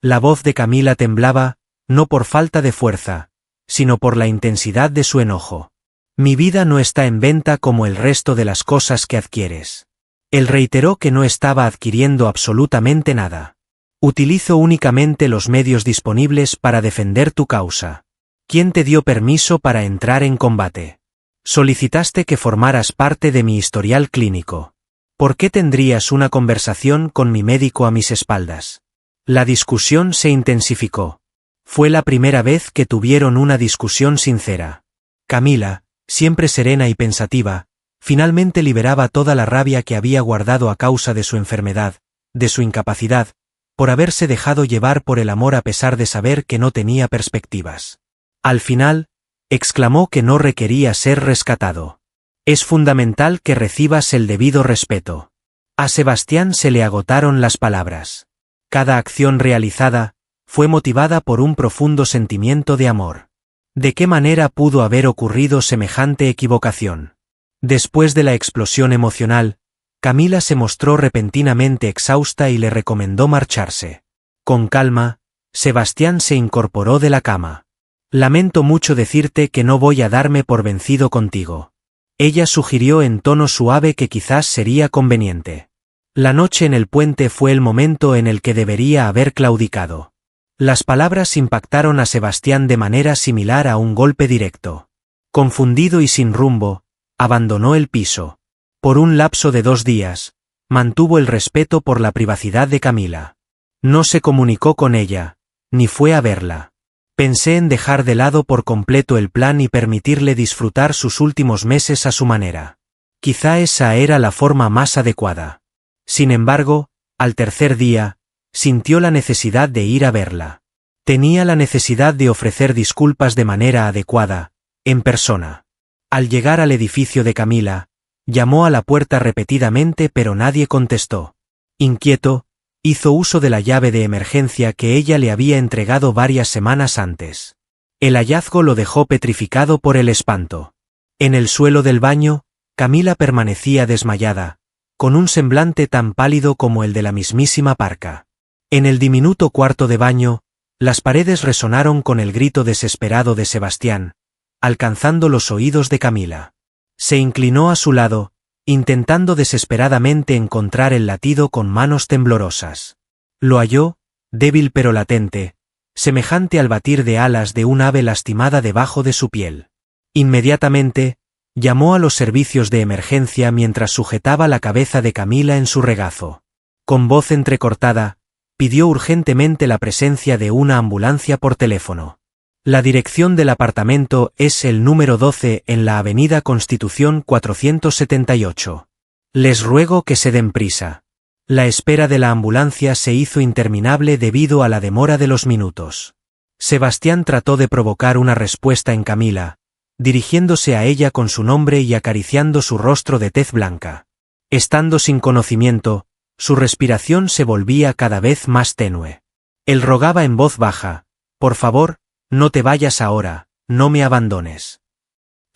La voz de Camila temblaba, no por falta de fuerza, sino por la intensidad de su enojo. Mi vida no está en venta como el resto de las cosas que adquieres. Él reiteró que no estaba adquiriendo absolutamente nada. Utilizo únicamente los medios disponibles para defender tu causa. ¿Quién te dio permiso para entrar en combate? Solicitaste que formaras parte de mi historial clínico. ¿Por qué tendrías una conversación con mi médico a mis espaldas? La discusión se intensificó. Fue la primera vez que tuvieron una discusión sincera. Camila, siempre serena y pensativa, finalmente liberaba toda la rabia que había guardado a causa de su enfermedad, de su incapacidad, por haberse dejado llevar por el amor a pesar de saber que no tenía perspectivas. Al final, exclamó que no requería ser rescatado. Es fundamental que recibas el debido respeto. A Sebastián se le agotaron las palabras. Cada acción realizada fue motivada por un profundo sentimiento de amor. ¿De qué manera pudo haber ocurrido semejante equivocación? Después de la explosión emocional, Camila se mostró repentinamente exhausta y le recomendó marcharse. Con calma, Sebastián se incorporó de la cama. Lamento mucho decirte que no voy a darme por vencido contigo. Ella sugirió en tono suave que quizás sería conveniente. La noche en el puente fue el momento en el que debería haber claudicado. Las palabras impactaron a Sebastián de manera similar a un golpe directo. Confundido y sin rumbo, abandonó el piso. Por un lapso de 2 días, mantuvo el respeto por la privacidad de Camila. No se comunicó con ella, ni fue a verla. Pensé en dejar de lado por completo el plan y permitirle disfrutar sus últimos meses a su manera. Quizá esa era la forma más adecuada. Sin embargo, al tercer día, sintió la necesidad de ir a verla. Tenía la necesidad de ofrecer disculpas de manera adecuada, en persona. Al llegar al edificio de Camila, llamó a la puerta repetidamente pero nadie contestó. Inquieto, hizo uso de la llave de emergencia que ella le había entregado varias semanas antes. El hallazgo lo dejó petrificado por el espanto. En el suelo del baño, Camila permanecía desmayada, con un semblante tan pálido como el de la mismísima parca. En el diminuto cuarto de baño, las paredes resonaron con el grito desesperado de Sebastián, alcanzando los oídos de Camila. Se inclinó a su lado, intentando desesperadamente encontrar el latido con manos temblorosas. Lo halló, débil pero latente, semejante al batir de alas de un ave lastimada debajo de su piel. Inmediatamente, llamó a los servicios de emergencia mientras sujetaba la cabeza de Camila en su regazo. Con voz entrecortada, pidió urgentemente la presencia de una ambulancia por teléfono. La dirección del apartamento es el número 12 en la avenida Constitución 478. Les ruego que se den prisa. La espera de la ambulancia se hizo interminable debido a la demora de los minutos. Sebastián trató de provocar una respuesta en Camila, dirigiéndose a ella con su nombre y acariciando su rostro de tez blanca. Estando sin conocimiento, su respiración se volvía cada vez más tenue. Él rogaba en voz baja, «Por favor, no te vayas ahora, no me abandones».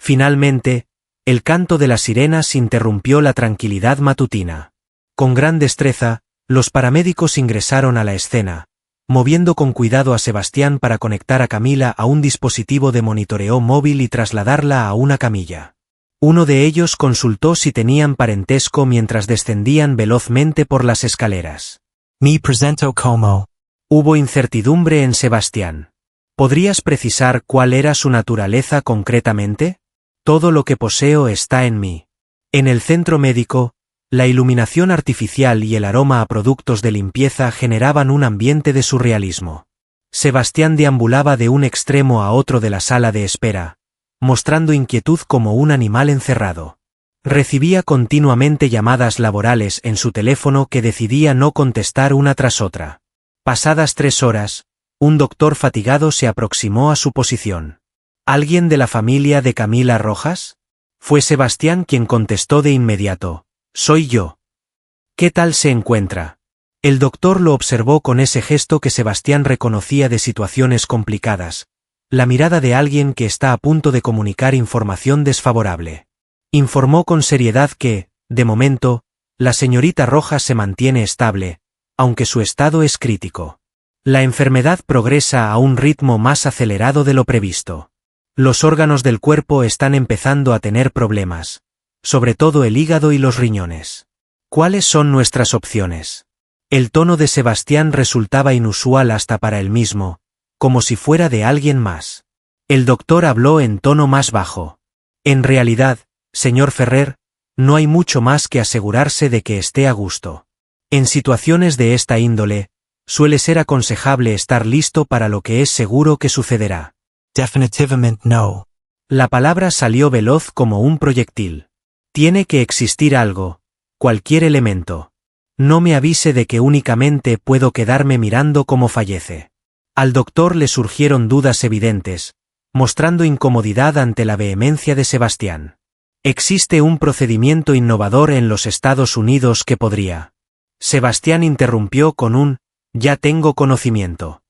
Finalmente, el canto de las sirenas interrumpió la tranquilidad matutina. Con gran destreza, los paramédicos ingresaron a la escena, moviendo con cuidado a Sebastián para conectar a Camila a un dispositivo de monitoreo móvil y trasladarla a una camilla. Uno de ellos consultó si tenían parentesco mientras descendían velozmente por las escaleras. Me presento como. Hubo incertidumbre en Sebastián. ¿Podrías precisar cuál era su naturaleza concretamente? Todo lo que poseo está en mí. En el centro médico, la iluminación artificial y el aroma a productos de limpieza generaban un ambiente de surrealismo. Sebastián deambulaba de un extremo a otro de la sala de espera, mostrando inquietud como un animal encerrado. Recibía continuamente llamadas laborales en su teléfono que decidía no contestar una tras otra. Pasadas 3 horas, un doctor fatigado se aproximó a su posición. ¿Alguien de la familia de Camila Rojas? Fue Sebastián quien contestó de inmediato. Soy yo. ¿Qué tal se encuentra? El doctor lo observó con ese gesto que Sebastián reconocía de situaciones complicadas, la mirada de alguien que está a punto de comunicar información desfavorable. Informó con seriedad que, de momento, la señorita Rojas se mantiene estable, aunque su estado es crítico. La enfermedad progresa a un ritmo más acelerado de lo previsto. Los órganos del cuerpo están empezando a tener problemas, sobre todo el hígado y los riñones. ¿Cuáles son nuestras opciones? El tono de Sebastián resultaba inusual hasta para él mismo, como si fuera de alguien más. El doctor habló en tono más bajo. En realidad, señor Ferrer, no hay mucho más que asegurarse de que esté a gusto. En situaciones de esta índole, suele ser aconsejable estar listo para lo que es seguro que sucederá. Definitivamente no. La palabra salió veloz como un proyectil. Tiene que existir algo, cualquier elemento. No me avise de que únicamente puedo quedarme mirando cómo fallece. Al doctor le surgieron dudas evidentes, mostrando incomodidad ante la vehemencia de Sebastián. Existe un procedimiento innovador en los Estados Unidos que podría. Sebastián interrumpió con un, ya tengo conocimiento.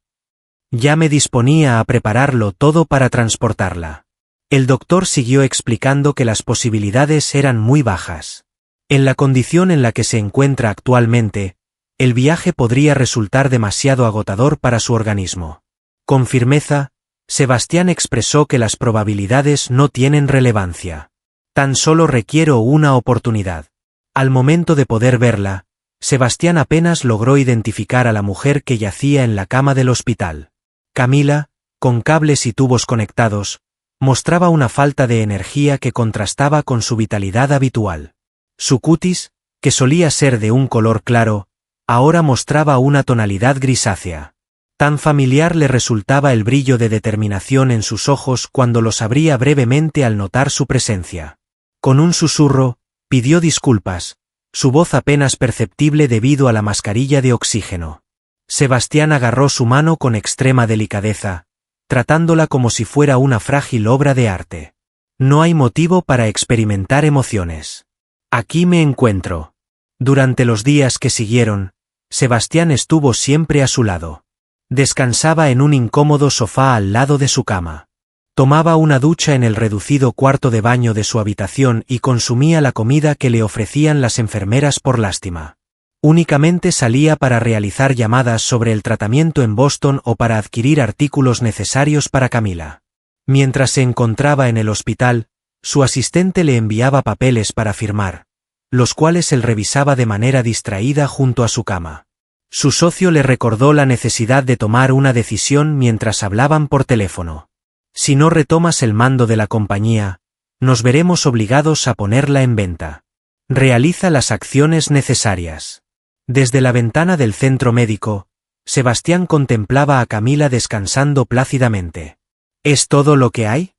Ya me disponía a prepararlo todo para transportarla. El doctor siguió explicando que las posibilidades eran muy bajas. En la condición en la que se encuentra actualmente, el viaje podría resultar demasiado agotador para su organismo. Con firmeza, Sebastián expresó que las probabilidades no tienen relevancia. Tan solo requiero una oportunidad. Al momento de poder verla, Sebastián apenas logró identificar a la mujer que yacía en la cama del hospital. Camila, con cables y tubos conectados, mostraba una falta de energía que contrastaba con su vitalidad habitual. Su cutis, que solía ser de un color claro, ahora mostraba una tonalidad grisácea. Tan familiar le resultaba el brillo de determinación en sus ojos cuando los abría brevemente al notar su presencia. Con un susurro, pidió disculpas, su voz apenas perceptible debido a la mascarilla de oxígeno. Sebastián agarró su mano con extrema delicadeza, tratándola como si fuera una frágil obra de arte. No hay motivo para experimentar emociones. Aquí me encuentro. Durante los días que siguieron, Sebastián estuvo siempre a su lado. Descansaba en un incómodo sofá al lado de su cama. Tomaba una ducha en el reducido cuarto de baño de su habitación y consumía la comida que le ofrecían las enfermeras por lástima. Únicamente salía para realizar llamadas sobre el tratamiento en Boston o para adquirir artículos necesarios para Camila. Mientras se encontraba en el hospital, su asistente le enviaba papeles para firmar, los cuales él revisaba de manera distraída junto a su cama. Su socio le recordó la necesidad de tomar una decisión mientras hablaban por teléfono. Si no retomas el mando de la compañía, nos veremos obligados a ponerla en venta. Realiza las acciones necesarias. Desde la ventana del centro médico, Sebastián contemplaba a Camila descansando plácidamente. ¿Es todo lo que hay?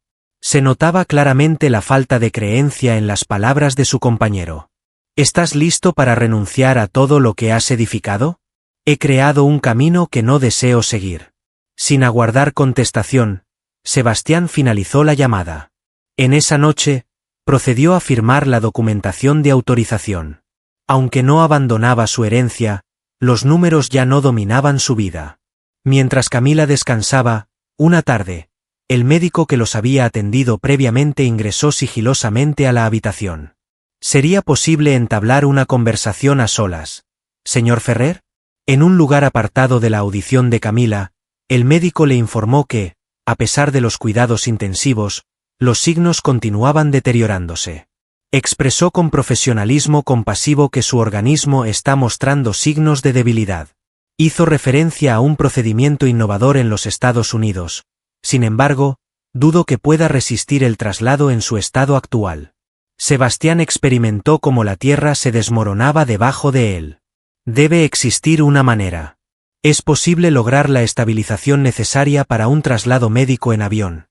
Se notaba claramente la falta de creencia en las palabras de su compañero. ¿Estás listo para renunciar a todo lo que has edificado? He creado un camino que no deseo seguir. Sin aguardar contestación, Sebastián finalizó la llamada. En esa noche, procedió a firmar la documentación de autorización. Aunque no abandonaba su herencia, los números ya no dominaban su vida. Mientras Camila descansaba, una tarde, el médico que los había atendido previamente ingresó sigilosamente a la habitación. ¿Sería posible entablar una conversación a solas, señor Ferrer? En un lugar apartado de la audición de Camila, el médico le informó que, a pesar de los cuidados intensivos, los signos continuaban deteriorándose. Expresó con profesionalismo compasivo que su organismo está mostrando signos de debilidad. Hizo referencia a un procedimiento innovador en los Estados Unidos. Sin embargo, dudo que pueda resistir el traslado en su estado actual. Sebastián experimentó cómo la tierra se desmoronaba debajo de él. Debe existir una manera. Es posible lograr la estabilización necesaria para un traslado médico en avión,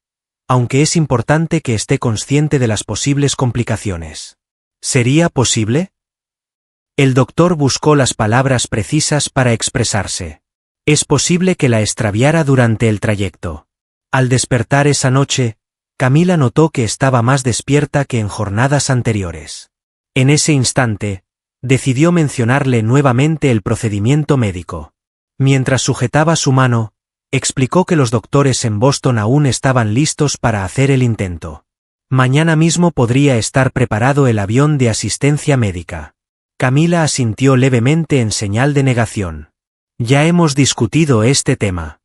aunque es importante que esté consciente de las posibles complicaciones. ¿Sería posible? El doctor buscó las palabras precisas para expresarse. Es posible que la extraviara durante el trayecto. Al despertar esa noche, Camila notó que estaba más despierta que en jornadas anteriores. En ese instante, Decidió mencionarle nuevamente el procedimiento médico. Mientras sujetaba su mano, explicó que los doctores en Boston aún estaban listos para hacer el intento. Mañana mismo podría estar preparado el avión de asistencia médica. Camila asintió levemente en señal de negación. Ya hemos discutido este tema.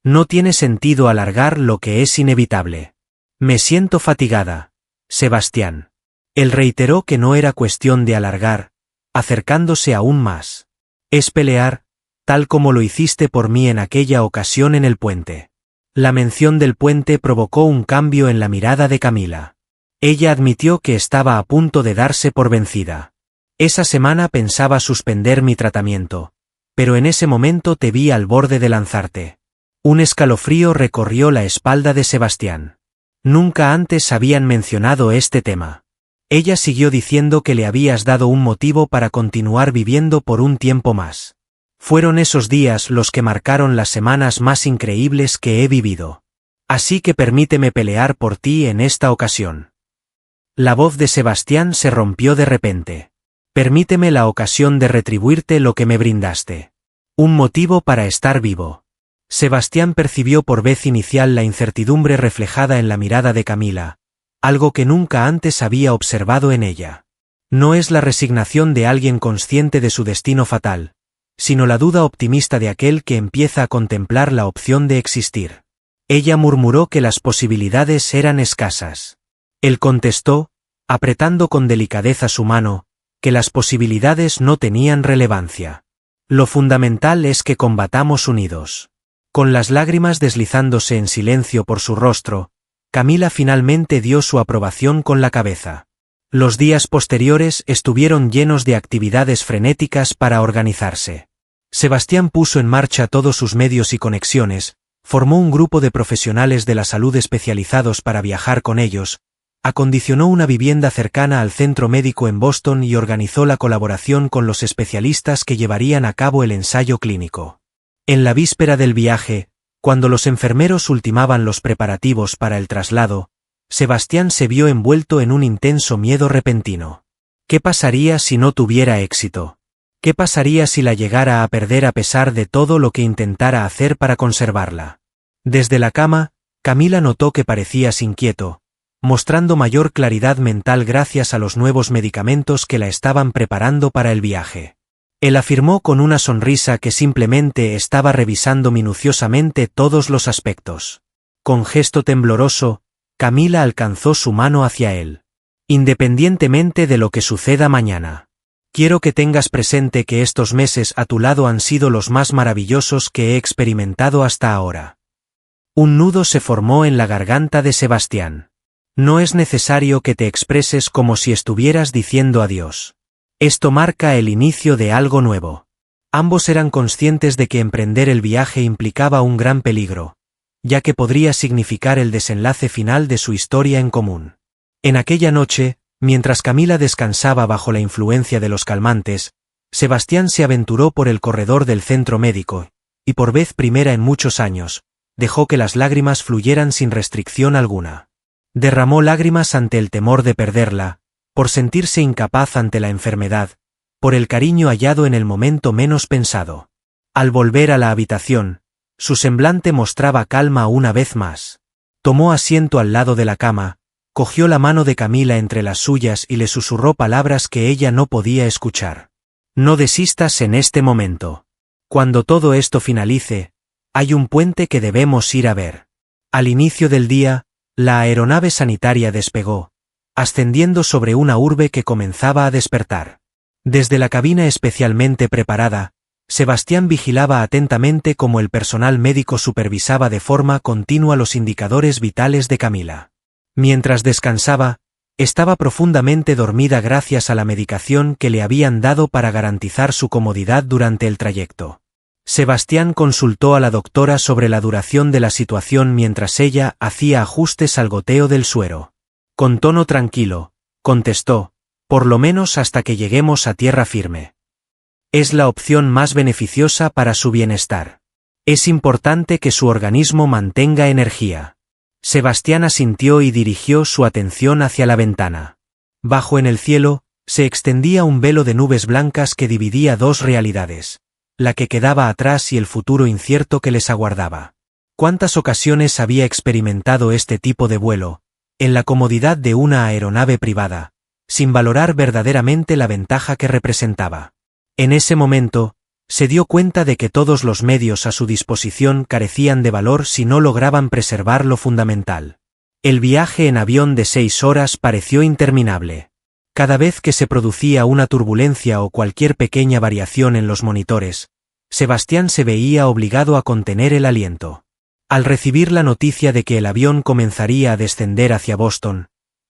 No tiene sentido alargar lo que es inevitable. Me siento fatigada, Sebastián. Él reiteró que no era cuestión de alargar, acercándose aún más. Es pelear, tal como lo hiciste por mí en aquella ocasión en el puente. La mención del puente provocó un cambio en la mirada de Camila. Ella admitió que estaba a punto de darse por vencida. Esa semana pensaba suspender mi tratamiento, pero en ese momento te vi al borde de lanzarte. Un escalofrío recorrió la espalda de Sebastián. Nunca antes habían mencionado este tema. Ella siguió diciendo que le habías dado un motivo para continuar viviendo por un tiempo más. Fueron esos días los que marcaron las semanas más increíbles que he vivido. Así que permíteme pelear por ti en esta ocasión. La voz de Sebastián se rompió de repente. Permíteme la ocasión de retribuirte lo que me brindaste. Un motivo para estar vivo. Sebastián percibió por vez inicial la incertidumbre reflejada en la mirada de Camila, algo que nunca antes había observado en ella. No es la resignación de alguien consciente de su destino fatal, sino la duda optimista de aquel que empieza a contemplar la opción de existir. Ella murmuró que las posibilidades eran escasas. Él contestó, apretando con delicadeza su mano, que las posibilidades no tenían relevancia. Lo fundamental es que combatamos unidos. Con las lágrimas deslizándose en silencio por su rostro, Camila finalmente dio su aprobación con la cabeza. Los días posteriores estuvieron llenos de actividades frenéticas para organizarse. Sebastián puso en marcha todos sus medios y conexiones, formó un grupo de profesionales de la salud especializados para viajar con ellos, acondicionó una vivienda cercana al centro médico en Boston y organizó la colaboración con los especialistas que llevarían a cabo el ensayo clínico. En la víspera del viaje, cuando los enfermeros ultimaban los preparativos para el traslado, Sebastián se vio envuelto en un intenso miedo repentino. ¿Qué pasaría si no tuviera éxito? ¿Qué pasaría si la llegara a perder a pesar de todo lo que intentara hacer para conservarla? Desde la cama, Camila notó que parecías inquieto, mostrando mayor claridad mental gracias a los nuevos medicamentos que la estaban preparando para el viaje. Él afirmó con una sonrisa que simplemente estaba revisando minuciosamente todos los aspectos. Con gesto tembloroso, Camila alcanzó su mano hacia él. Independientemente de lo que suceda mañana, quiero que tengas presente que estos meses a tu lado han sido los más maravillosos que he experimentado hasta ahora. Un nudo se formó en la garganta de Sebastián. No es necesario que te expreses como si estuvieras diciendo adiós. Esto marca el inicio de algo nuevo. Ambos eran conscientes de que emprender el viaje implicaba un gran peligro, ya que podría significar el desenlace final de su historia en común. En aquella noche, mientras Camila descansaba bajo la influencia de los calmantes, Sebastián se aventuró por el corredor del centro médico, y por vez primera en muchos años, dejó que las lágrimas fluyeran sin restricción alguna. Derramó lágrimas ante el temor de perderla, por sentirse incapaz ante la enfermedad, por el cariño hallado en el momento menos pensado. Al volver a la habitación, su semblante mostraba calma una vez más. Tomó asiento al lado de la cama, cogió la mano de Camila entre las suyas y le susurró palabras que ella no podía escuchar. No desistas en este momento. Cuando todo esto finalice, hay un puente que debemos ir a ver. Al inicio del día, la aeronave sanitaria despegó, ascendiendo sobre una urbe que comenzaba a despertar. Desde la cabina especialmente preparada, Sebastián vigilaba atentamente cómo el personal médico supervisaba de forma continua los indicadores vitales de Camila. Mientras descansaba, estaba profundamente dormida gracias a la medicación que le habían dado para garantizar su comodidad durante el trayecto. Sebastián consultó a la doctora sobre la duración de la situación mientras ella hacía ajustes al goteo del suero. Con tono tranquilo, contestó, por lo menos hasta que lleguemos a tierra firme. Es la opción más beneficiosa para su bienestar. Es importante que su organismo mantenga energía. Sebastián asintió y dirigió su atención hacia la ventana. Bajo en el cielo, Se extendía un velo de nubes blancas que dividía dos realidades, la que quedaba atrás y el futuro incierto que les aguardaba. ¿Cuántas ocasiones había experimentado este tipo de vuelo, en la comodidad de una aeronave privada, sin valorar verdaderamente la ventaja que representaba? En ese momento, se dio cuenta de que todos los medios a su disposición carecían de valor si no lograban preservar lo fundamental. El viaje en avión de 6 horas pareció interminable. Cada vez que se producía una turbulencia o cualquier pequeña variación en los monitores, Sebastián se veía obligado a contener el aliento. Al recibir la noticia de que el avión comenzaría a descender hacia Boston,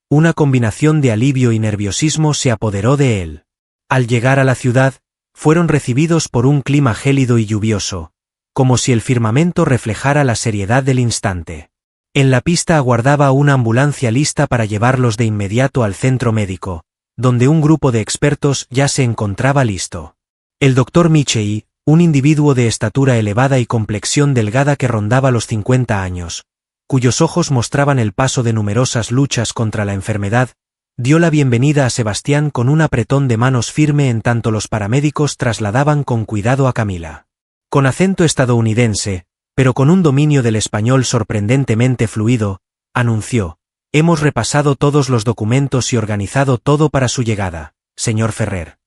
una combinación de alivio y nerviosismo se apoderó de él. Al llegar a la ciudad, fueron recibidos por un clima gélido y lluvioso, como si el firmamento reflejara la seriedad del instante. En la pista aguardaba una ambulancia lista para llevarlos de inmediato al centro médico, donde un grupo de expertos ya se encontraba listo. El doctor Michei, un individuo de estatura elevada y complexión delgada que rondaba los 50 años, cuyos ojos mostraban el paso de numerosas luchas contra la enfermedad, dio la bienvenida a Sebastián con un apretón de manos firme en tanto los paramédicos trasladaban con cuidado a Camila. Con acento estadounidense, pero con un dominio del español sorprendentemente fluido, anunció: «Hemos repasado todos los documentos y organizado todo para su llegada, señor Ferrer.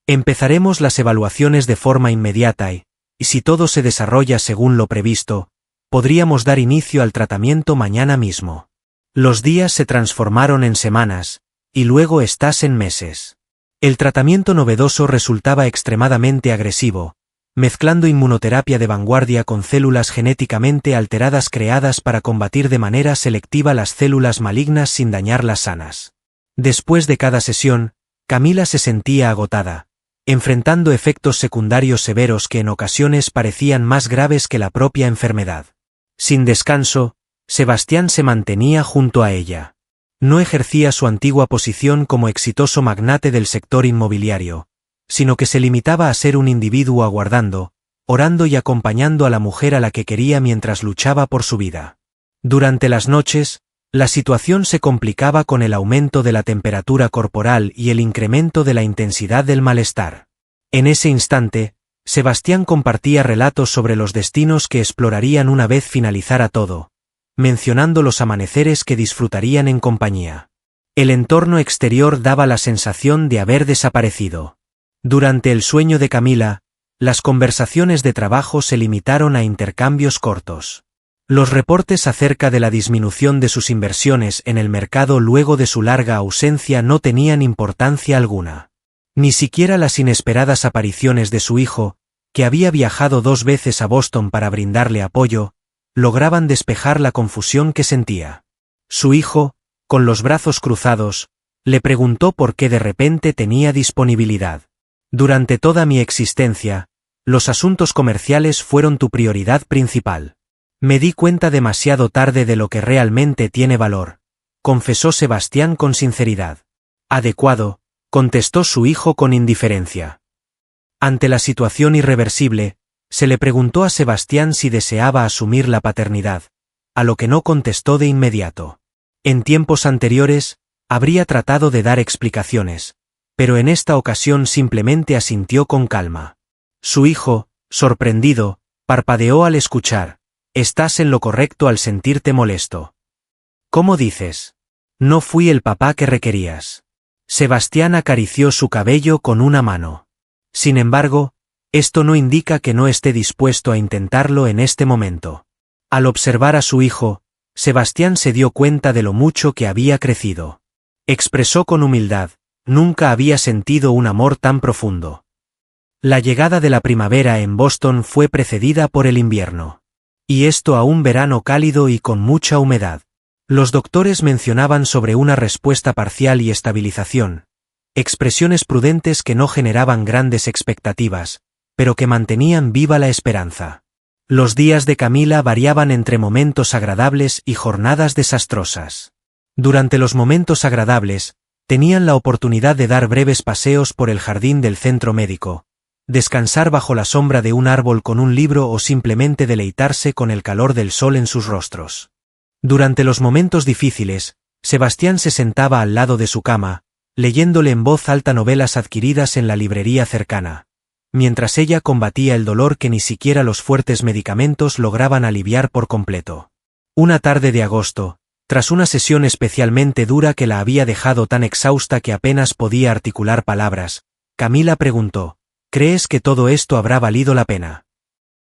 Empezaremos las evaluaciones de forma inmediata y, si todo se desarrolla según lo previsto, podríamos dar inicio al tratamiento mañana mismo». Los días se transformaron en semanas, y luego en meses. El tratamiento novedoso resultaba extremadamente agresivo, mezclando inmunoterapia de vanguardia con células genéticamente alteradas creadas para combatir de manera selectiva las células malignas sin dañar las sanas. Después de cada sesión, Camila se sentía agotada, enfrentando efectos secundarios severos que en ocasiones parecían más graves que la propia enfermedad. Sin descanso, Sebastián se mantenía junto a ella. No ejercía su antigua posición como exitoso magnate del sector inmobiliario, sino que se limitaba a ser un individuo aguardando, orando y acompañando a la mujer a la que quería mientras luchaba por su vida. Durante las noches, la situación se complicaba con el aumento de la temperatura corporal y el incremento de la intensidad del malestar. En ese instante, Sebastián compartía relatos sobre los destinos que explorarían una vez finalizara todo, mencionando los amaneceres que disfrutarían en compañía. El entorno exterior daba la sensación de haber desaparecido. Durante el sueño de Camila, las conversaciones de trabajo se limitaron a intercambios cortos. Los reportes acerca de la disminución de sus inversiones en el mercado luego de su larga ausencia no tenían importancia alguna. Ni siquiera las inesperadas apariciones de su hijo, que había viajado 2 veces a Boston para brindarle apoyo, lograban despejar la confusión que sentía. Su hijo, con los brazos cruzados, le preguntó por qué de repente tenía disponibilidad. «Durante toda mi existencia, los asuntos comerciales fueron tu prioridad principal. Me di cuenta demasiado tarde de lo que realmente tiene valor», confesó Sebastián con sinceridad. «Adecuado», contestó su hijo con indiferencia. Ante la situación irreversible, se le preguntó a Sebastián si deseaba asumir la paternidad, a lo que no contestó de inmediato. En tiempos anteriores, habría tratado de dar explicaciones, pero en esta ocasión simplemente asintió con calma. Su hijo, sorprendido, parpadeó al escuchar: «Estás en lo correcto al sentirte molesto». «¿Cómo dices? No fui el papá que requerías». Sebastián acarició su cabello con una mano. «Sin embargo, esto no indica que no esté dispuesto a intentarlo en este momento». Al observar a su hijo, Sebastián se dio cuenta de lo mucho que había crecido. Expresó con humildad: «Nunca había sentido un amor tan profundo». La llegada de la primavera en Boston fue precedida por el invierno. Y esto a un verano cálido y con mucha humedad. Los doctores mencionaban sobre una respuesta parcial y estabilización, expresiones prudentes que no generaban grandes expectativas, pero que mantenían viva la esperanza. Los días de Camila variaban entre momentos agradables y jornadas desastrosas. Durante los momentos agradables, tenían la oportunidad de dar breves paseos por el jardín del centro médico, descansar bajo la sombra de un árbol con un libro o simplemente deleitarse con el calor del sol en sus rostros. Durante los momentos difíciles, Sebastián se sentaba al lado de su cama, leyéndole en voz alta novelas adquiridas en la librería cercana, mientras ella combatía el dolor que ni siquiera los fuertes medicamentos lograban aliviar por completo. Una tarde de agosto, tras una sesión especialmente dura que la había dejado tan exhausta que apenas podía articular palabras, Camila preguntó: ¿crees que todo esto habrá valido la pena?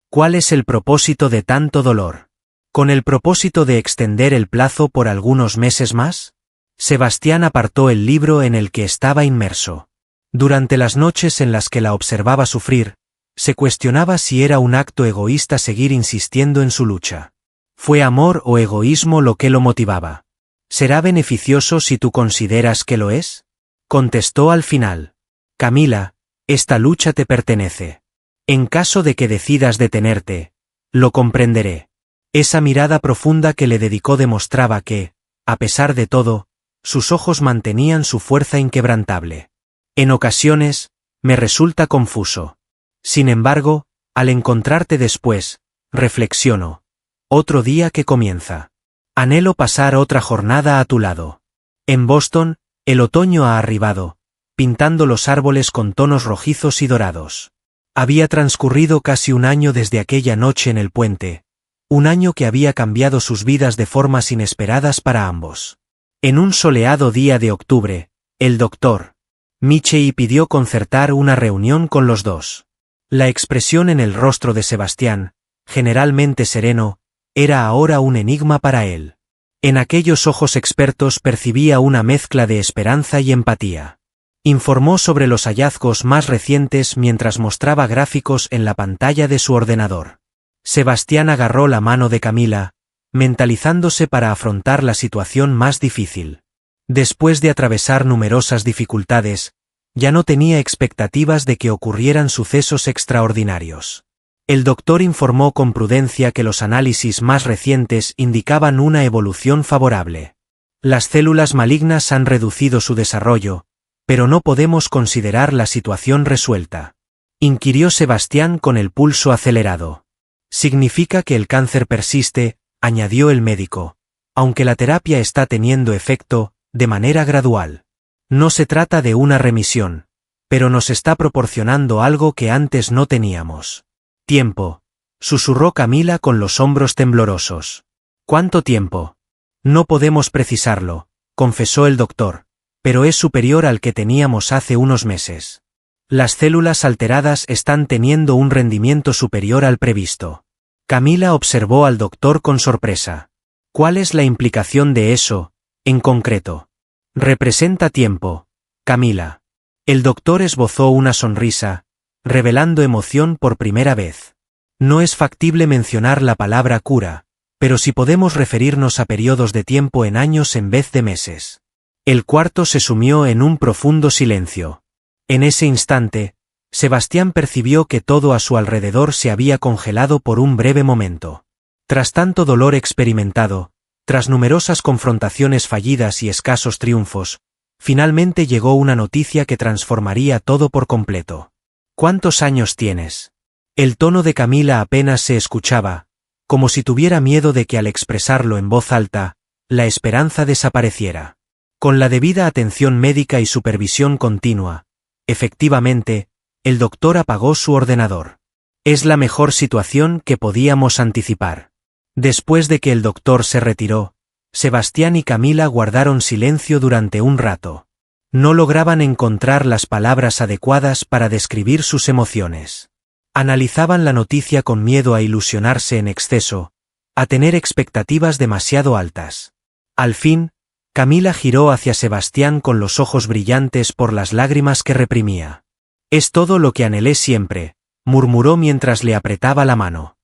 ¿Cuál es el propósito de tanto dolor? ¿Con el propósito de extender el plazo por algunos meses más? Sebastián apartó el libro en el que estaba inmerso. Durante las noches en las que la observaba sufrir, se cuestionaba si era un acto egoísta seguir insistiendo en su lucha. ¿Fue amor o egoísmo lo que lo motivaba? ¿Será beneficioso si tú consideras que lo es? Contestó al final: Camila, esta lucha te pertenece. En caso de que decidas detenerte, lo comprenderé. Esa mirada profunda que le dedicó demostraba que, a pesar de todo, sus ojos mantenían su fuerza inquebrantable. En ocasiones, me resulta confuso. Sin embargo, al encontrarte después, reflexiono. Otro día que comienza. Anhelo pasar otra jornada a tu lado. En Boston, el otoño ha arribado, pintando los árboles con tonos rojizos y dorados. Había transcurrido casi un año desde aquella noche en el puente, un año que había cambiado sus vidas de formas inesperadas para ambos. En un soleado día de octubre, el doctor Michei pidió concertar una reunión con los dos. La expresión en el rostro de Sebastián, generalmente sereno, era ahora un enigma para él. En aquellos ojos expertos percibía una mezcla de esperanza y empatía. Informó sobre los hallazgos más recientes mientras mostraba gráficos en la pantalla de su ordenador. Sebastián agarró la mano de Camila, mentalizándose para afrontar la situación más difícil. Después de atravesar numerosas dificultades, ya no tenía expectativas de que ocurrieran sucesos extraordinarios. El doctor informó con prudencia que los análisis más recientes indicaban una evolución favorable. Las células malignas han reducido su desarrollo, pero no podemos considerar la situación resuelta. Inquirió Sebastián con el pulso acelerado. Significa que el cáncer persiste, añadió el médico, aunque la terapia está teniendo efecto, de manera gradual. No se trata de una remisión, pero nos está proporcionando algo que antes no teníamos. Tiempo, susurró Camila con los hombros temblorosos. ¿Cuánto tiempo? No podemos precisarlo, confesó el doctor, pero es superior al que teníamos hace unos meses. Las células alteradas están teniendo un rendimiento superior al previsto. Camila observó al doctor con sorpresa. ¿Cuál es la implicación de eso, en concreto? Representa tiempo, Camila. El doctor esbozó una sonrisa, revelando emoción por primera vez. No es factible mencionar la palabra cura, pero sí podemos referirnos a periodos de tiempo en años en vez de meses. El cuarto se sumió en un profundo silencio. En ese instante, Sebastián percibió que todo a su alrededor se había congelado por un breve momento. Tras tanto dolor experimentado, tras numerosas confrontaciones fallidas y escasos triunfos, finalmente llegó una noticia que transformaría todo por completo. ¿Cuántos años tienes? El tono de Camila apenas se escuchaba, como si tuviera miedo de que al expresarlo en voz alta, la esperanza desapareciera. Con la debida atención médica y supervisión continua, efectivamente, el doctor apagó su ordenador. Es la mejor situación que podíamos anticipar. Después de que el doctor se retiró, Sebastián y Camila guardaron silencio durante un rato. No lograban encontrar las palabras adecuadas para describir sus emociones. Analizaban la noticia con miedo a ilusionarse en exceso, a tener expectativas demasiado altas. Al fin, Camila giró hacia Sebastián con los ojos brillantes por las lágrimas que reprimía. «Es todo lo que anhelé siempre», murmuró mientras le apretaba la mano.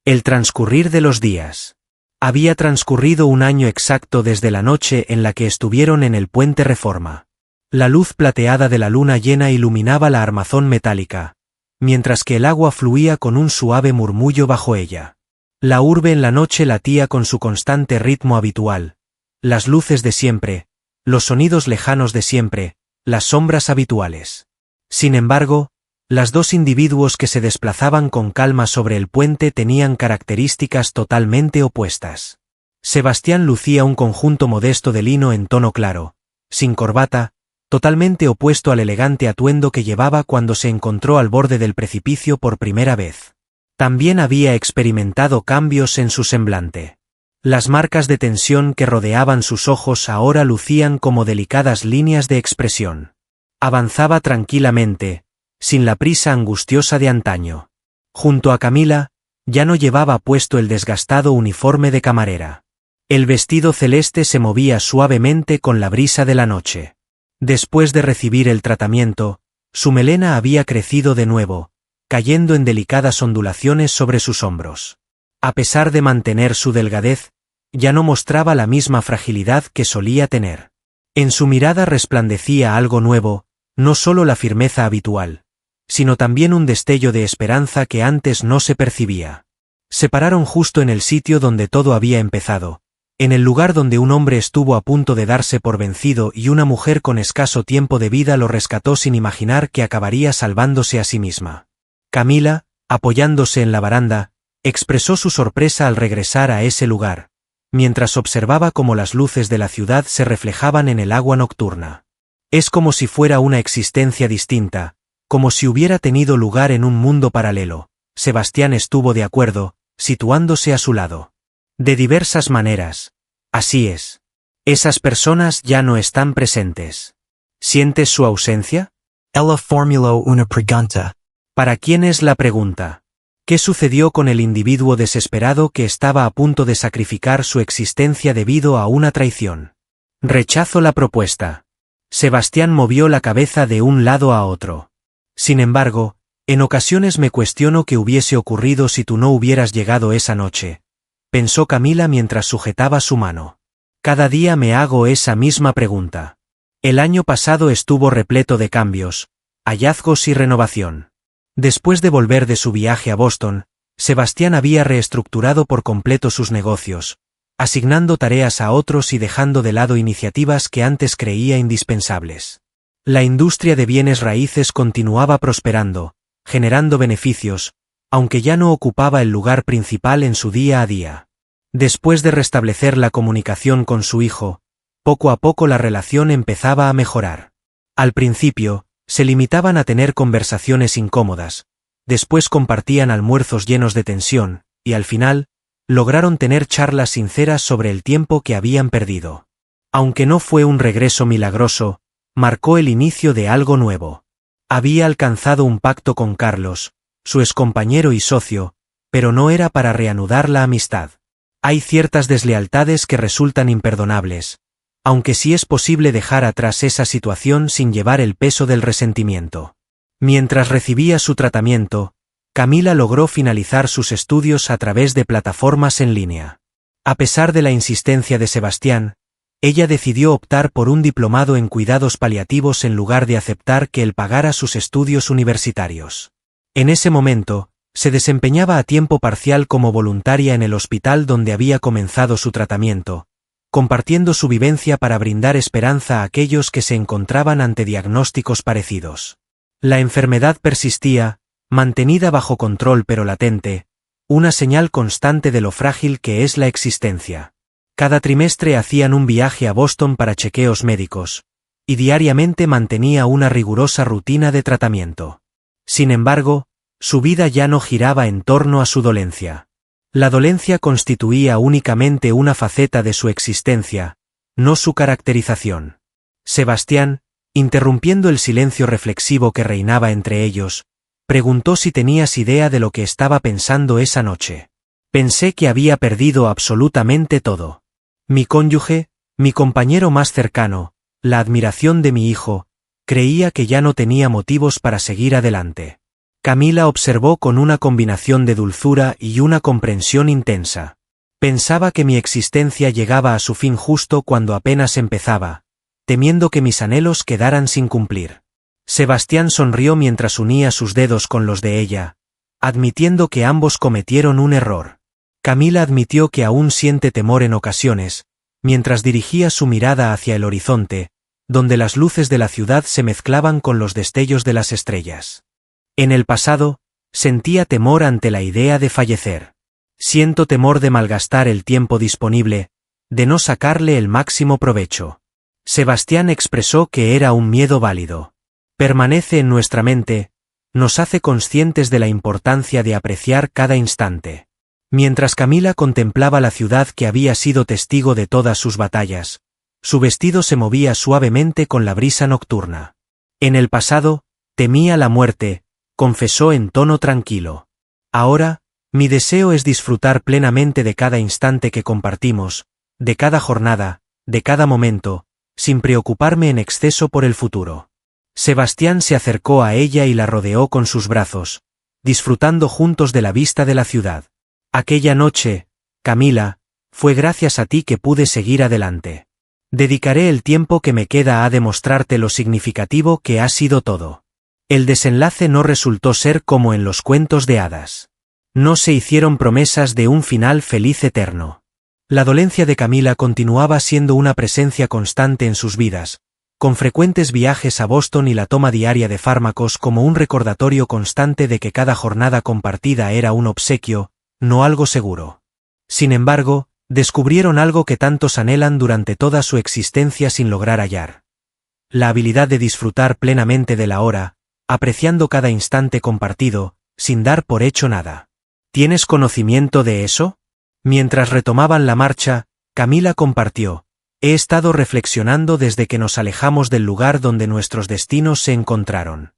El transcurrir de los días. Había transcurrido un año exacto desde la noche en la que estuvieron en el puente Reforma. La luz plateada de la luna llena iluminaba la armazón metálica, mientras que el agua fluía con un suave murmullo bajo ella. La urbe en la noche latía con su constante ritmo habitual, las luces de siempre, los sonidos lejanos de siempre, las sombras habituales. Sin embargo, las dos individuos que se desplazaban con calma sobre el puente tenían características totalmente opuestas. Sebastián lucía un conjunto modesto de lino en tono claro, sin corbata, totalmente opuesto al elegante atuendo que llevaba cuando se encontró al borde del precipicio por primera vez. También había experimentado cambios en su semblante. Las marcas de tensión que rodeaban sus ojos ahora lucían como delicadas líneas de expresión. Avanzaba tranquilamente, sin la prisa angustiosa de antaño. Junto a Camila, ya no llevaba puesto el desgastado uniforme de camarera. El vestido celeste se movía suavemente con la brisa de la noche. Después de recibir el tratamiento, su melena había crecido de nuevo, cayendo en delicadas ondulaciones sobre sus hombros. A pesar de mantener su delgadez, ya no mostraba la misma fragilidad que solía tener. En su mirada resplandecía algo nuevo, no solo la firmeza habitual, sino también un destello de esperanza que antes no se percibía. Se pararon justo en el sitio donde todo había empezado, en el lugar donde un hombre estuvo a punto de darse por vencido y una mujer con escaso tiempo de vida lo rescató sin imaginar que acabaría salvándose a sí misma. Camila, apoyándose en la baranda, expresó su sorpresa al regresar a ese lugar, mientras observaba cómo las luces de la ciudad se reflejaban en el agua nocturna. Es como si fuera una existencia distinta, como si hubiera tenido lugar en un mundo paralelo. Sebastián estuvo de acuerdo, situándose a su lado. De diversas maneras. Así es. Esas personas ya no están presentes. ¿Sientes su ausencia? Ella formuló una pregunta. ¿Para quién es la pregunta? ¿Qué sucedió con el individuo desesperado que estaba a punto de sacrificar su existencia debido a una traición? Rechazo la propuesta. Sebastián movió la cabeza de un lado a otro. Sin embargo, en ocasiones me cuestiono qué hubiese ocurrido si tú no hubieras llegado esa noche, pensó Camila mientras sujetaba su mano. Cada día me hago esa misma pregunta. El año pasado estuvo repleto de cambios, hallazgos y renovación. Después de volver de su viaje a Boston, Sebastián había reestructurado por completo sus negocios, asignando tareas a otros y dejando de lado iniciativas que antes creía indispensables. La industria de bienes raíces continuaba prosperando, generando beneficios, aunque ya no ocupaba el lugar principal en su día a día. Después de restablecer la comunicación con su hijo, poco a poco la relación empezaba a mejorar. Al principio, se limitaban a tener conversaciones incómodas, después compartían almuerzos llenos de tensión, y al final, lograron tener charlas sinceras sobre el tiempo que habían perdido. Aunque no fue un regreso milagroso, marcó el inicio de algo nuevo. Había alcanzado un pacto con Carlos, su excompañero y socio, pero no era para reanudar la amistad. Hay ciertas deslealtades que resultan imperdonables, aunque sí es posible dejar atrás esa situación sin llevar el peso del resentimiento. Mientras recibía su tratamiento, Camila logró finalizar sus estudios a través de plataformas en línea. A pesar de la insistencia de Sebastián, ella decidió optar por un diplomado en cuidados paliativos en lugar de aceptar que él pagara sus estudios universitarios. En ese momento, se desempeñaba a tiempo parcial como voluntaria en el hospital donde había comenzado su tratamiento, compartiendo su vivencia para brindar esperanza a aquellos que se encontraban ante diagnósticos parecidos. La enfermedad persistía, mantenida bajo control pero latente, una señal constante de lo frágil que es la existencia. Cada trimestre hacían un viaje a Boston para chequeos médicos, y diariamente mantenía una rigurosa rutina de tratamiento. Sin embargo, su vida ya no giraba en torno a su dolencia. La dolencia constituía únicamente una faceta de su existencia, no su caracterización. Sebastián, interrumpiendo el silencio reflexivo que reinaba entre ellos, preguntó si tenías idea de lo que estaba pensando esa noche. Pensé que había perdido absolutamente todo. Mi cónyuge, mi compañero más cercano, la admiración de mi hijo, creía que ya no tenía motivos para seguir adelante. Camila observó con una combinación de dulzura y una comprensión intensa. Pensaba que mi existencia llegaba a su fin justo cuando apenas empezaba, temiendo que mis anhelos quedaran sin cumplir. Sebastián sonrió mientras unía sus dedos con los de ella, admitiendo que ambos cometieron un error. Camila admitió que aún siente temor en ocasiones, mientras dirigía su mirada hacia el horizonte, donde las luces de la ciudad se mezclaban con los destellos de las estrellas. En el pasado, sentía temor ante la idea de fallecer. Siento temor de malgastar el tiempo disponible, de no sacarle el máximo provecho. Sebastián expresó que era un miedo válido. Permanece en nuestra mente, nos hace conscientes de la importancia de apreciar cada instante. Mientras Camila contemplaba la ciudad que había sido testigo de todas sus batallas, su vestido se movía suavemente con la brisa nocturna. En el pasado, temía la muerte, confesó en tono tranquilo. Ahora, mi deseo es disfrutar plenamente de cada instante que compartimos, de cada jornada, de cada momento, sin preocuparme en exceso por el futuro. Sebastián se acercó a ella y la rodeó con sus brazos, disfrutando juntos de la vista de la ciudad. Aquella noche, Camila, fue gracias a ti que pude seguir adelante. Dedicaré el tiempo que me queda a demostrarte lo significativo que ha sido todo. El desenlace no resultó ser como en los cuentos de hadas. No se hicieron promesas de un final feliz eterno. La dolencia de Camila continuaba siendo una presencia constante en sus vidas, con frecuentes viajes a Boston y la toma diaria de fármacos como un recordatorio constante de que cada jornada compartida era un obsequio, no algo seguro. Sin embargo, descubrieron algo que tantos anhelan durante toda su existencia sin lograr hallar. La habilidad de disfrutar plenamente de la hora, apreciando cada instante compartido, sin dar por hecho nada. ¿Tienes conocimiento de eso? Mientras retomaban la marcha, Camila compartió: he estado reflexionando desde que nos alejamos del lugar donde nuestros destinos se encontraron.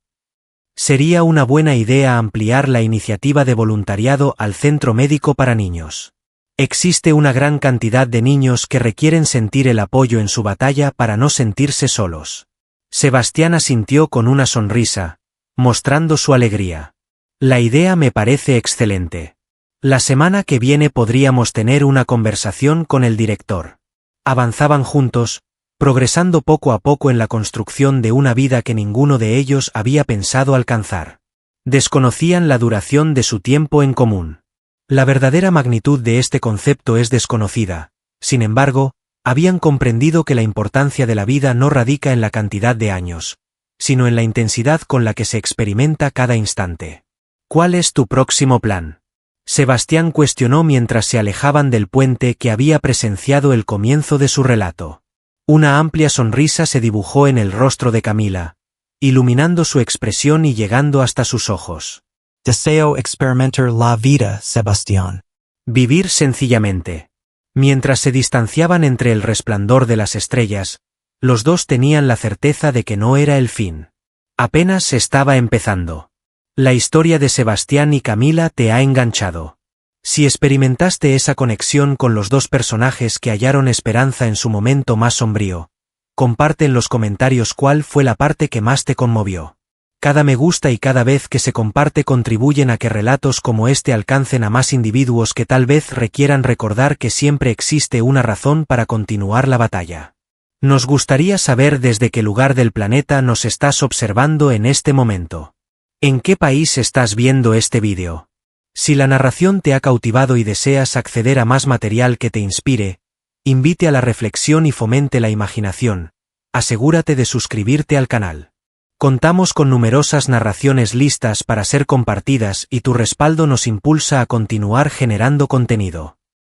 Sería una buena idea ampliar la iniciativa de voluntariado al centro médico para niños. Existe una gran cantidad de niños que requieren sentir el apoyo en su batalla para no sentirse solos. Sebastián asintió con una sonrisa, mostrando su alegría. La idea me parece excelente. La semana que viene podríamos tener una conversación con el director. Avanzaban juntos, progresando poco a poco en la construcción de una vida que ninguno de ellos había pensado alcanzar. Desconocían la duración de su tiempo en común. La verdadera magnitud de este concepto es desconocida, sin embargo, habían comprendido que la importancia de la vida no radica en la cantidad de años, sino en la intensidad con la que se experimenta cada instante. ¿Cuál es tu próximo plan? Sebastián cuestionó mientras se alejaban del puente que había presenciado el comienzo de su relato. Una amplia sonrisa se dibujó en el rostro de Camila, iluminando su expresión y llegando hasta sus ojos. Deseo experimentar la vida, Sebastián. Vivir sencillamente. Mientras se distanciaban entre el resplandor de las estrellas, los dos tenían la certeza de que no era el fin. Apenas se estaba empezando. La historia de Sebastián y Camila te ha enganchado. Si experimentaste esa conexión con los dos personajes que hallaron esperanza en su momento más sombrío, comparte en los comentarios cuál fue la parte que más te conmovió. Cada me gusta y cada vez que se comparte contribuyen a que relatos como este alcancen a más individuos que tal vez requieran recordar que siempre existe una razón para continuar la batalla. Nos gustaría saber desde qué lugar del planeta nos estás observando en este momento. ¿En qué país estás viendo este vídeo? Si la narración te ha cautivado y deseas acceder a más material que te inspire, invite a la reflexión y fomente la imaginación, asegúrate de suscribirte al canal. Contamos con numerosas narraciones listas para ser compartidas y tu respaldo nos impulsa a continuar generando contenido.